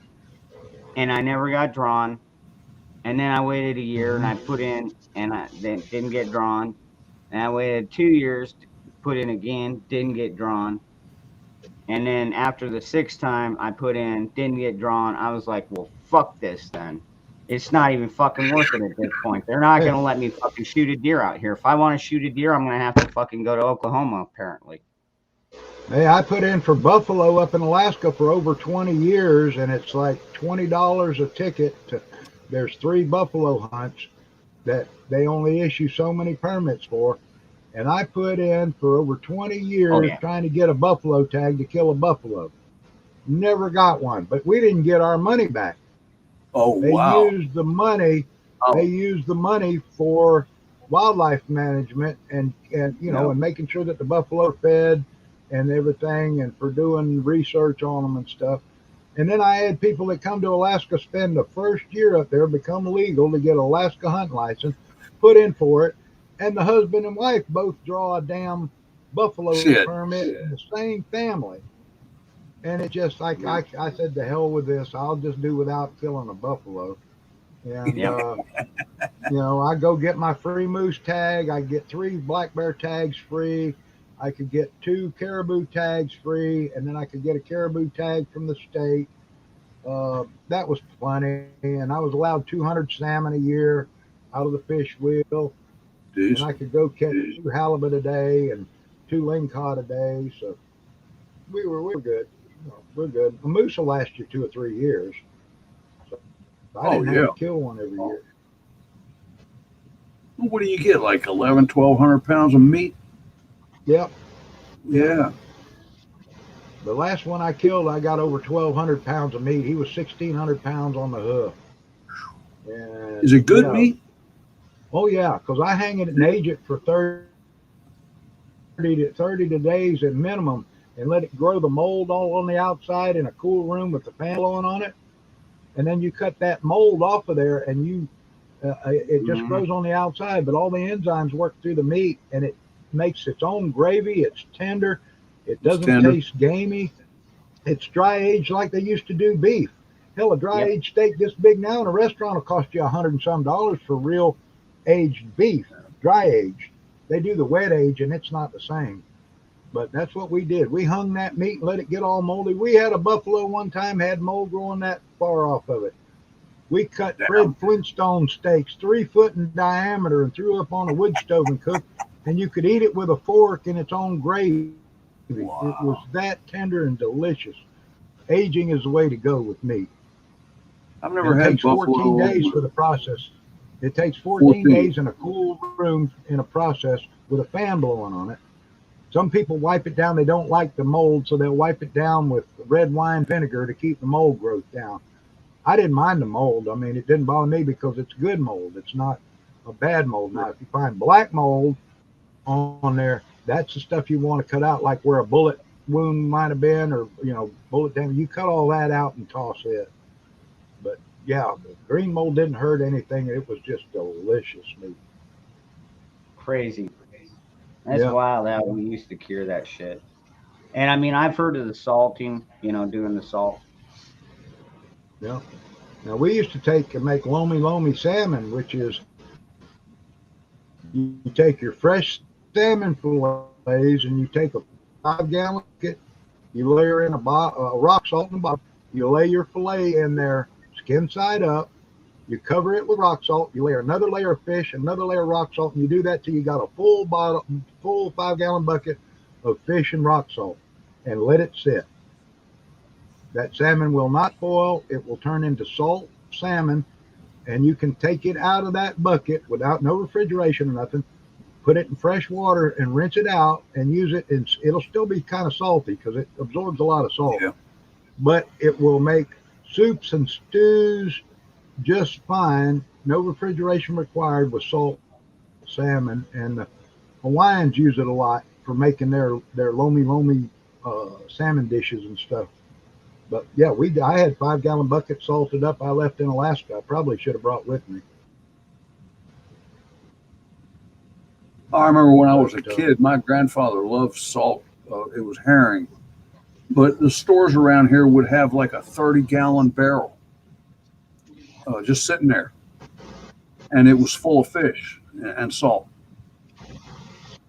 and I never got drawn. And then I waited a year, and I put in, and I then didn't get drawn. And I waited 2 years to put in again, didn't get drawn. And then after the sixth time I put in, didn't get drawn. I was like, well, fuck this then. It's not even fucking worth it at this point. They're not hey, going to let me fucking shoot a deer out here. If I want to shoot a deer, I'm going to have to fucking go to Oklahoma, apparently. hey, I put in for buffalo up in Alaska for over 20 years, and it's like $20 a ticket. There's 3 buffalo hunts that they only issue so many permits for. And I put in for over 20 Oh, years yeah. trying to get a buffalo tag to kill a buffalo. Never got one, but we didn't get our money back. Oh They wow. used the money. Oh, They used the money for wildlife management and and making sure that the buffalo are fed and everything, and for doing research on them and stuff. And then I had people that come to Alaska spend the first year up there, become legal to get an Alaska hunt license, put in for it, and the husband and wife both draw a damn buffalo Shit. permit in the same family. And it just like I said, to hell with this. I'll just do without killing a buffalo. And yep. I go get my free moose tag. I get 3 black bear tags free. I could get 2 caribou tags free, and then I could get a caribou tag from the state. That was plenty, and I was allowed 200 salmon a year out of the fish wheel, and I could go catch 2 halibut a day and 2 lingcod a day. So we're good. We're good. A moose will last you 2 or 3 years. So I didn't have to kill one every year. Well, what do you get? Like 1,100, 1,200 pounds of meat? Yep. Yeah. The last one I killed, I got over 1,200 pounds of meat. He was 1,600 pounds on the hoof. Is And it good yeah, meat? oh yeah, because I hang it and age it for 30 days at minimum, and let it grow the mold all on the outside in a cool room with the fan blowing on it. And then you cut that mold off of there, and it just Mhm. grows on the outside, but all the enzymes work through the meat, and it makes its own gravy. It's tender. It It's doesn't tender. taste gamey. It's dry aged like they used to do beef. Hell, a dry Yep. aged steak this big now in a restaurant will cost you $100 and some for real aged beef, dry aged. They do the wet age, and it's not the same. But that's what we did. We hung that meat and let it get all moldy. We had a buffalo one time had mold growing that far off of it. We cut Fred Damn. Flintstone steaks 3 foot in diameter and threw up on a wood stove and cooked. And you could eat it with a fork in its own gravy. It was Wow. that tender and delicious. Aging is the way to go with meat. I've And never it had takes 14 buffalo. days for the process. It takes 14 14. days in a cool room in a process with a fan blowing on it. Some people wipe it down. They don't like the mold, so they'll wipe it down with red wine vinegar to keep the mold growth down. I didn't mind the mold. I mean, it didn't bother me because it's good mold. It's not a bad mold. Now, if you find black mold on there, that's the stuff you want to cut out, like where a bullet wound might have been, or bullet damage. You cut all that out and toss it. But yeah, the green mold didn't hurt anything. It was just delicious meat. Crazy. That's Yeah, wild how we used to cure that shit. And I mean, I've heard of the salting, doing the salt. yeah. Now we used to take and make loamy loamy salmon, which is you take your fresh salmon fillets and you take a 5 gallon bucket, you layer in rock salt in the bottom, you lay your fillet in there, skin side up, you cover it with rock salt, you layer another layer of fish, another layer of rock salt, and you do that till you got a full 5 gallon bucket of fish and rock salt, and let it sit. That salmon will not spoil. It will turn into salt salmon, and you can take it out of that bucket without no refrigeration or nothing. Put it in fresh water and rinse it out and use it. And it'll still be kind of salty because it absorbs a lot of salt, Yeah. but it will make soups and stews just fine. No refrigeration required with salt salmon, and the Hawaiians use it a lot for making their loamy loamy salmon dishes and stuff. But yeah, I had 5 gallon buckets salted up. I left in Alaska. I probably should have brought with me. I remember when I But was a kid, my grandfather loved salt. It was herring. But the stores around here would have like a 30-gallon barrel just sitting there. And it was full of fish and salt.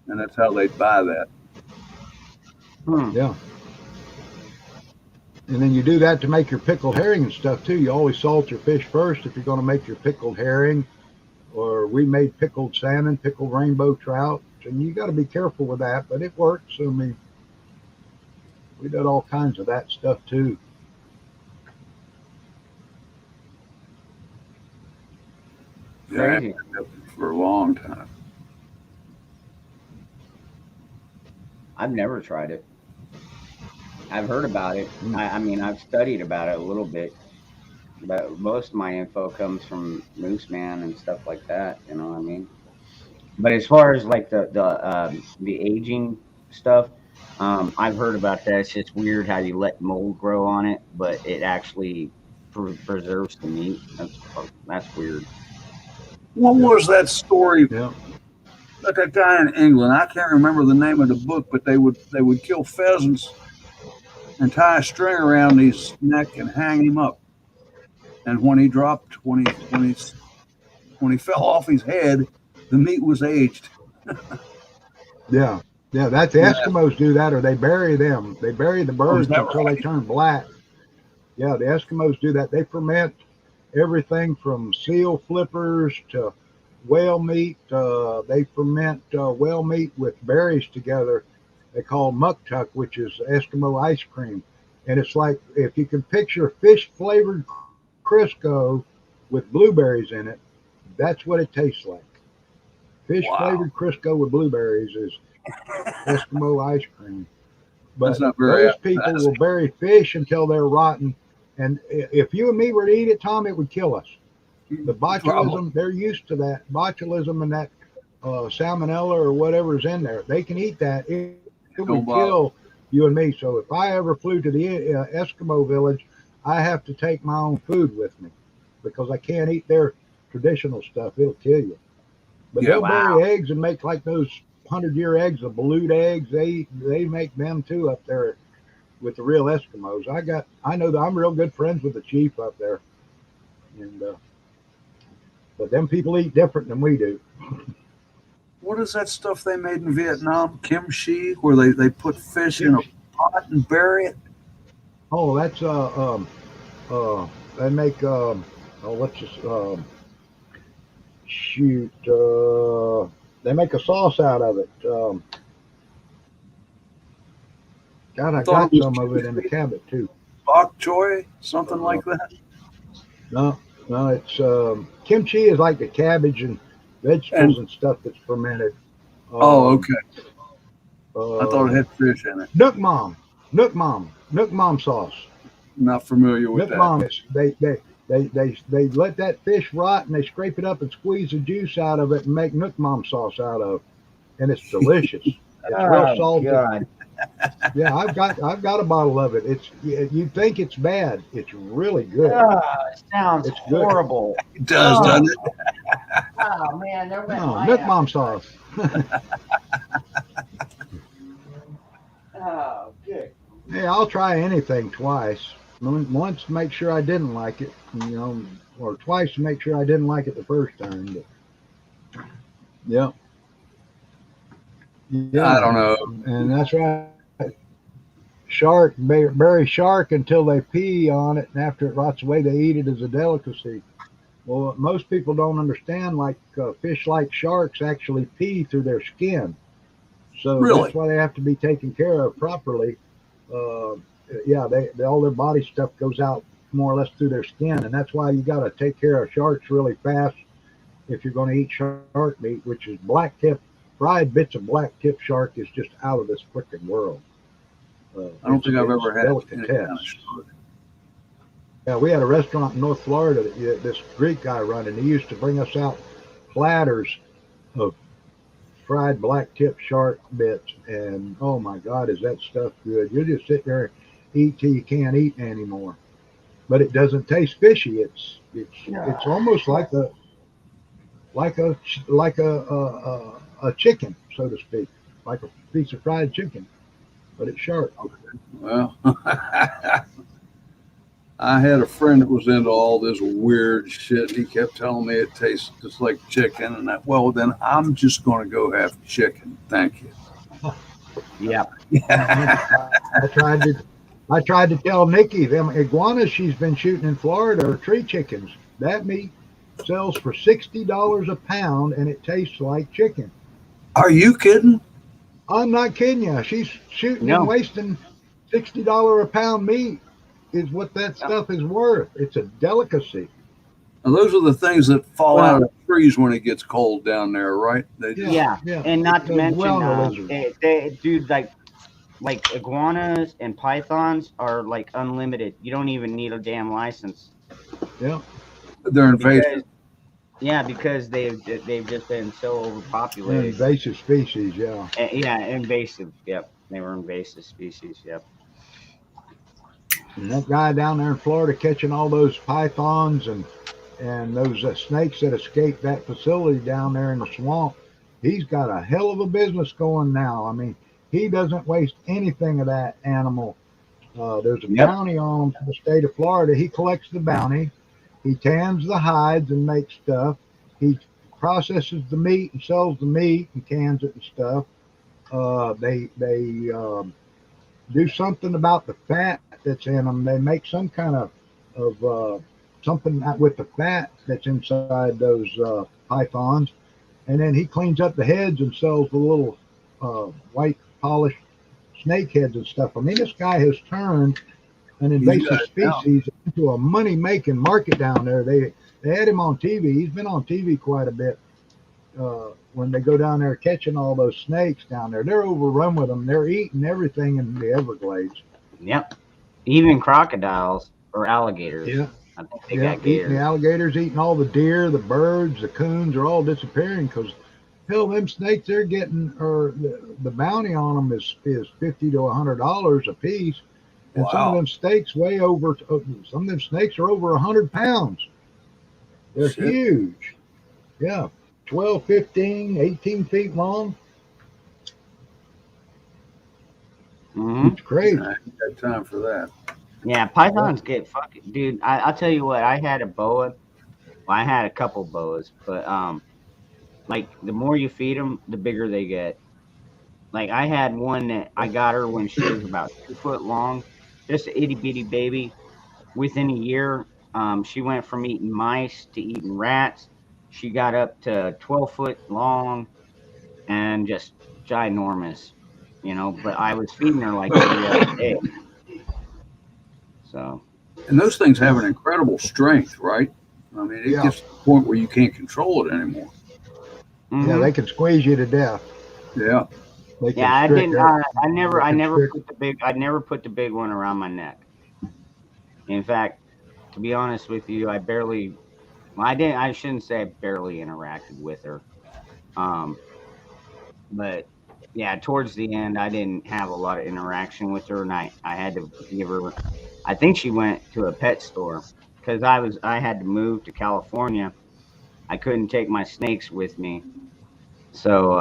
And that's how they'd buy that. Hmm. yeah, and then you do that to make your pickled herring and stuff too. You always salt your fish first if you're going to make your pickled herring. Or we made pickled salmon, pickled rainbow trout, and you got to be careful with that, but it works. I mean, we did all kinds of that stuff too. Yeah, I had Crazy. that for a long time. I've never tried it. I've heard about it. Mm. I mean, I've studied about it a little bit, but most of my info comes from Moose Man and stuff like that. You know what I mean? But as far as like the aging stuff, I've heard about that. It's just weird how you let mold grow on it, but it actually preserves the meat. That's weird. What Yeah, was that story? yeah, Like that guy in England, I can't remember the name of the book, but they would kill pheasants and tie a string around his neck and hang him up. And when he dropped, when he fell off his head, the meat was aged. yeah, yeah. That's the Yeah. Eskimos do that, or they bury them. They bury the Oh, is birds that until they right? turn black. Yeah, the Eskimos do that. They ferment everything from seal flippers to whale meat. They ferment whale meat with berries together. They call muktuk, which is Eskimo ice cream. And it's like if you can picture fish flavored Crisco with blueberries in it, that's what it tastes like. Fish Wow. flavored Crisco with blueberries is Eskimo ice cream. That's But not very those people will bury fish until they're rotten. And if you and me were to eat it, Tom, it would kill us. The Probably. botulism, they're used to that. Botulism and that salmonella or whatever's in there, they can eat that. It Don't would bother. kill you and me. So if I ever flew to the Eskimo village, I have to take my own food with me because I can't eat their traditional stuff. It'll kill you. But Yeah. they'll Wow. bury eggs and make like those 100-year eggs, the balut eggs. They make them too up there with the real Eskimos. I know that I'm real good friends with the chief up there, and but them people eat different than we do. What is that stuff they made in Vietnam? Kimchi, where they put fish in a pot and bury it? Oh, that's they make oh what's this shoot they make a sauce out of it. God, I I thought got it was some of it in the cabinet too. bok choy, something Uh, like that. no, no, it's kimchi is like the cabbage and And vegetables and stuff that's fermented. oh, Um, okay. I thought it um, had fish in it. Nook Mom, Nook Mom sauce. Not familiar with Nook that. Mom is they let that fish rot and they scrape it up and squeeze the juice out of it and make Nook Mom sauce out of, and it's delicious. It's real Oh salty. God. Yeah, I've got a bottle of it. It's you think it's bad. It's really good. Oh, it sounds It's good. horrible. It does, doesn't it? Oh man, there went No, my Nook Mom appetite. sauce. Oh, good. Hey, I'll try anything twice. Once to make sure I didn't like it, or twice to make sure I didn't like it the first time. But yeah, I yeah, don't know. and that's right. Shark, bury shark until they pee on it, and after it rots away, they eat it as a delicacy. Well, what most people don't understand, like fish like sharks actually pee through their skin. So that's Really? why they have to be taken care of properly. Uh, yeah, all their body stuff goes out more or less through their skin, and that's why you got to take care of sharks really fast if you're going to eat shark meat, which is black tip. Fried bits of black tip shark is just out of this freaking world. I don't think I've It's ever had any kind of delicatesse. shark. Yeah, we had a restaurant in North Florida that this Greek guy running. He used to bring us out platters of fried black tip shark bits, and oh my God, is that stuff good? You just sit there and eat till you can't eat anymore. But it doesn't taste fishy. It's almost like a a chicken, so to speak, like a piece of fried chicken, but it's shark. Well, I had a friend that was into all this weird shit. He kept telling me it tastes just like chicken, and well, then I'm just going to go have chicken. Thank you. Yep. I tried to I tried to tell Nikki them iguanas she's been shooting in Florida are tree chickens. That meat sells for $60 a pound, and it tastes like chicken. Are you kidding? I'm not kidding you. She's shooting and No. wasting $60 a pound meat is what that stuff is worth. It's a delicacy. Now, those are the things that fall out Well, of trees when it gets cold down there, right? They just Yeah, yeah, yeah. and not to As well mention, the lizards. dude, like iguanas and pythons are like unlimited. You don't even need a damn license Yeah. they're invasive. because yeah, because they've just been so They're overpopulated. invasive species, yeah. Yeah, invasive. Yep, they were invasive species. Yep. And that guy down there in Florida catching all those pythons and those snakes that escaped that facility down there in the swamp, he's got a hell of a business going now. I mean, he doesn't waste anything of that animal. There's a Yep. bounty on him for the state of Florida. He collects the bounty. He tans the hides and makes stuff. He processes the meat and sells the meat and cans it and stuff. They do something about the fat that's in them. They make some kind of something with the fat that's inside those pythons, and then he cleans up the heads and sells the little white polished snake heads and stuff. I mean, this guy has turned an He's invasive got it now. species into a money making market down there. They had him on TV. He's been on TV quite a bit. when they go down there catching all those snakes down there, they're overrun with them. They're eating everything in the Everglades. Yep. Even crocodiles or alligators. Yeah, I think they yeah, got eating the gators. alligators, eating all the deer, the birds, the coons are all disappearing because hell, them snakes they're getting, or the bounty on them is $50 to $100 a piece, and some of Wow. them snakes weigh over. Some of them snakes are over 100 pounds. They're Shit. huge. Yeah, 12, 15, 18 feet long. Hmm. It's crazy. I ain't got time for that. Yeah, Yeah, pythons get fucking dude. I'll tell you what. I had a boa. Well, I had a couple boas, but like the more you feed them, the bigger they get. Like I had one that I got her when she was about 2 foot long, just an itty bitty baby. Within a year, she went from eating mice to eating rats. She got up to 12 foot long and just ginormous, But I was feeding her like every other day, so. And those things have yeah, an incredible strength, right? I mean, it yeah, gets to the point where you can't control it anymore. yeah. Hmm. They can squeeze you to death. Yeah. They Yeah, can I strict. didn't. I They can never strict. put the big. I never put the big one around my neck. In fact, to be honest with you, I barely. Well, I didn't. I shouldn't say I barely interacted with her. Um, but yeah, towards the end, I didn't have a lot of interaction with her, and I had to give her. I think she went to a pet store because I had to move to California. I couldn't take my snakes with me, so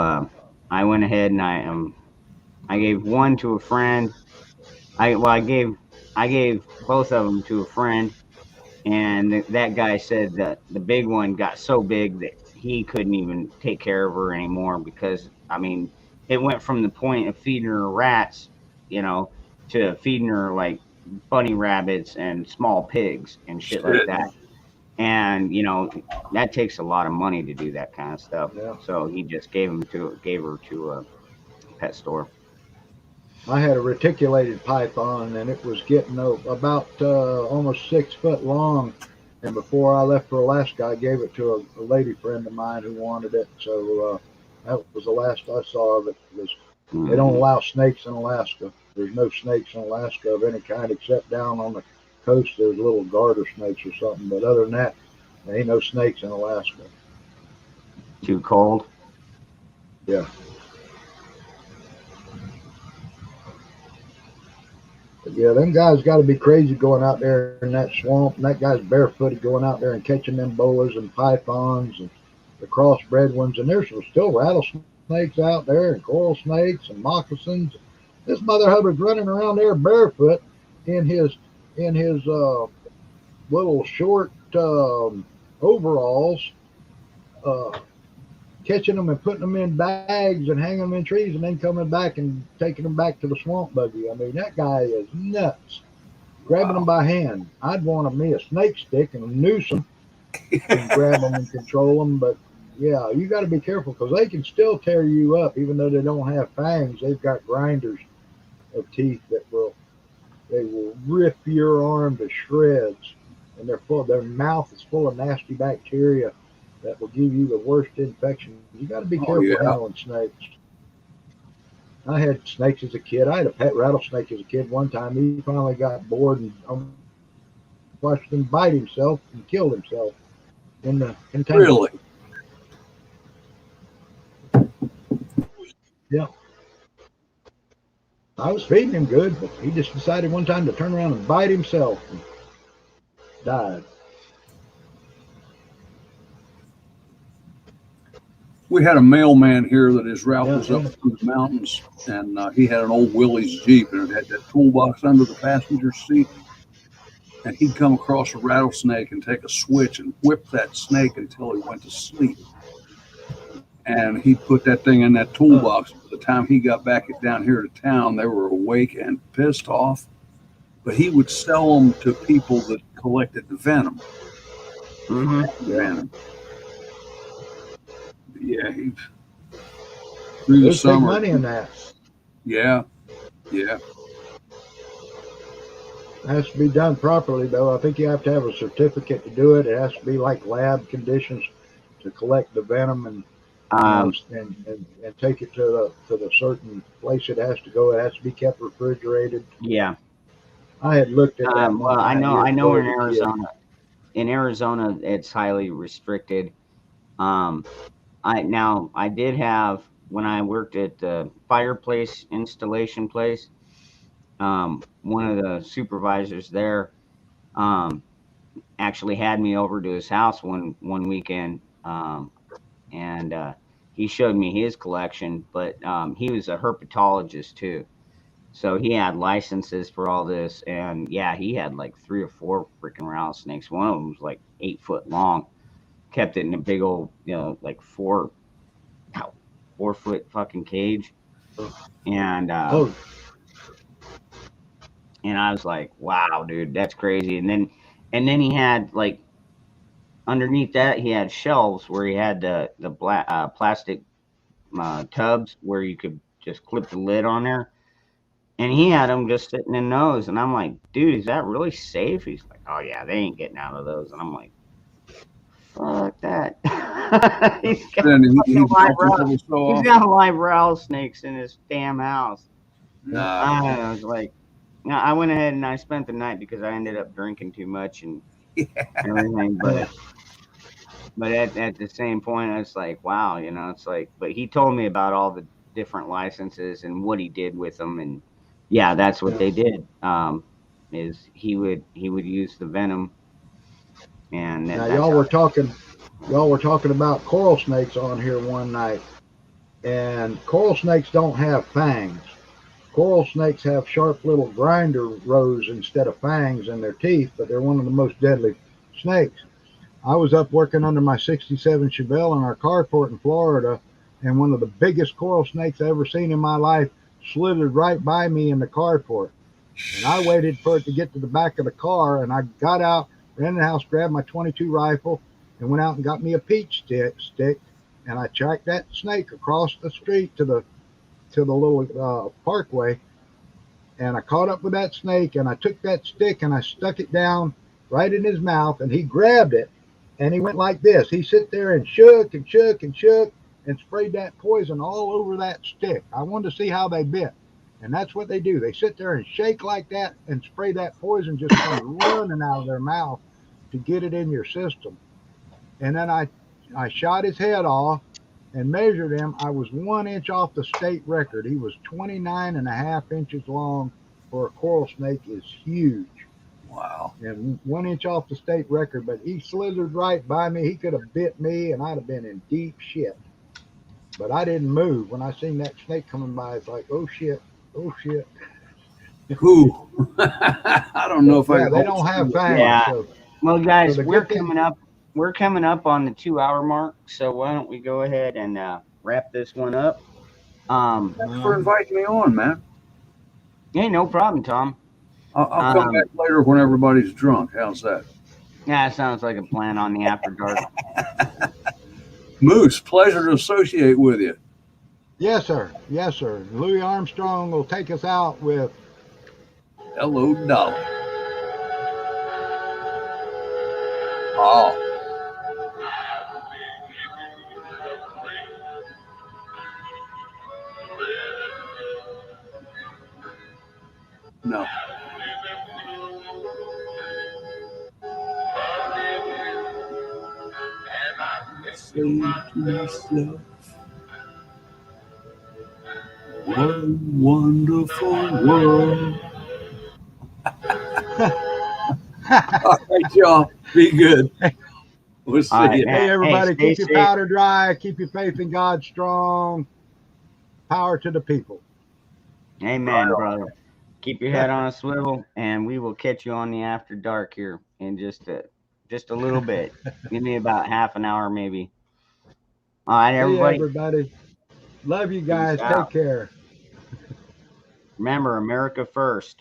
I went ahead and I gave one to a friend. I gave both of them to a friend, and that guy said that the big one got so big that he couldn't even take care of her anymore because I mean it went from the point of feeding her rats, you know, to feeding her like bunny rabbits and small pigs and shit like Shit. that. And that takes a lot of money to do that kind of stuff. Yeah, So he just gave her to a pet store. I had a reticulated python, and it was getting about almost 6 foot long. And before I left for Alaska, I gave it to a lady friend of mine who wanted it. So that was the last I saw of it. They don't Hmm. allow snakes in Alaska. There's no snakes in Alaska of any kind except down on the coast. There's little garter snakes or something, but other than that, there ain't no snakes in Alaska. Too cold. Yeah. But yeah, them guys got to be crazy going out there in that swamp. And that guy's barefooted going out there and catching them boas and pythons and the crossbred ones. And there's still rattlesnakes out there and coral snakes and moccasins. This mother hubber's running around there barefoot in his little short overalls, uh, catching them and putting them in bags and hanging them in trees and then coming back and taking them back to the swamp buggy. I mean, that guy is nuts. Grabbing them Wow. by hand. I'd want me a snake stick and noose them and grab them and control them. But yeah, you got to be careful because they can still tear you up even though they don't have fangs. They've got grinders of teeth that will rip your arm to shreds. And their mouth is full of nasty bacteria that will give you the worst infection. You got to be Oh, careful yeah. handling snakes. I had snakes as a kid. I had a pet rattlesnake as a kid. One time, he finally got bored and watched him bite himself and killed himself in the container. Really? Yeah, I was feeding him good, but he just decided one time to turn around and bite himself and died. We had a mailman here that his route Yeah, was up through the mountains, and he had an old Willys Jeep, and it had that toolbox under the passenger seat. And he'd come across a rattlesnake and take a switch and whip that snake until he went to sleep. And he'd put that thing in that toolbox. By the time he got back down here to town, they were awake and pissed off. But he would sell them to people that collected the venom. Hmm. yeah. Venom. Yeah, he through the There's big summer. money in that. Yeah, yeah. It has to be done properly, though. I think you have to have a certificate to do it. It has to be like lab conditions to collect the venom, and Um, and take it to the certain place it has to go. It has to be kept refrigerated. yeah. I had looked at that one Well, I time know, years ago in as a kid. Arizona, it's highly restricted. Um, I did have, when I worked at the fireplace installation place, one of the supervisors there, um, actually had me over to his house one weekend, and he showed me his collection. But he was a herpetologist too, so he had licenses for all this. And yeah, he had like 3 or 4 freaking rattlesnakes. One of them was like 8 foot long. Kept it in a big old, like 4 foot fucking cage. And Oh, I was like, wow, dude, that's crazy. And then he had like, underneath that, he had shelves where he had the plastic tubs where you could just clip the lid on there. And he had them just sitting in those. And I'm like, dude, is that really safe? He's like, oh yeah, they ain't getting out of those. And I'm like, fuck that. he's got Then he fucking live dropped them every so he's often. got live rattlesnakes in his damn house. Nah. I was like, no, I went ahead and I spent the night because I ended up drinking too much and everything. But at the same point, it's like, wow, it's like, but he told me about all the different licenses and what he did with them. And yeah, that's what yeah. they did. Is he would use the venom, and Now that's how. y'all were talking about coral snakes on here one night, and coral snakes don't have fangs. Coral snakes have sharp little grinder rows instead of fangs in their teeth, but they're one of the most deadly snakes. I was up working under my 67 Chevelle in our carport in Florida, and one of the biggest coral snakes I ever seen in my life slithered right by me in the carport. And I waited for it to get to the back of the car, and I got out, ran in the house, grabbed my 22 rifle, and went out and got me a peach stick, and I tracked that snake across the street to the little parkway, and I caught up with that snake, and I took that stick and I stuck it down right in his mouth, and he grabbed it, and he went like this. He sit there and shook and shook and shook and sprayed that poison all over that stick. I wanted to see how they bit. And that's what they do. They sit there and shake like that and spray that poison just comes running out of their mouth to get it in your system. And then I shot his head off and measured him. I was 1 inch off the state record. He was 29 and a half inches long for a coral snake is huge. Wow. And 1 inch off the state record, but he slithered right by me. He could have bit me and I'd have been in deep shit. But I didn't move. When I seen that snake coming by, it's like, oh shit, oh shit. Who? I don't know if I Yeah, can they hold don't have you. fangs. Yeah. Well, So guys, the we're good thing, coming up. We're coming up on the 2 hour mark. So why don't we go ahead and wrap this one up? Thanks for inviting me on, man. Hey, no problem, Tom. I'll come back Um, later when everybody's drunk. How's that? yeah, sounds like a plan on the after dark. Moose, pleasure to associate with you. yes, sir. Yes, sir. Louis Armstrong will take us out with Hello, Dolly. Oh, no. Say to myself, what a wonderful world. All right, y'all. Be good. We'll All see right, you. hey, man. Hey, everybody, stay keep your safe. powder dry, keep your faith in God strong. Power to the people. Amen, brother. Keep your head on a swivel, and we will catch you on the after dark here in just a little bit. Give me about half an hour, maybe. All right, See you, everybody. everybody. Love you Peace guys. Take out. care. Remember, America first.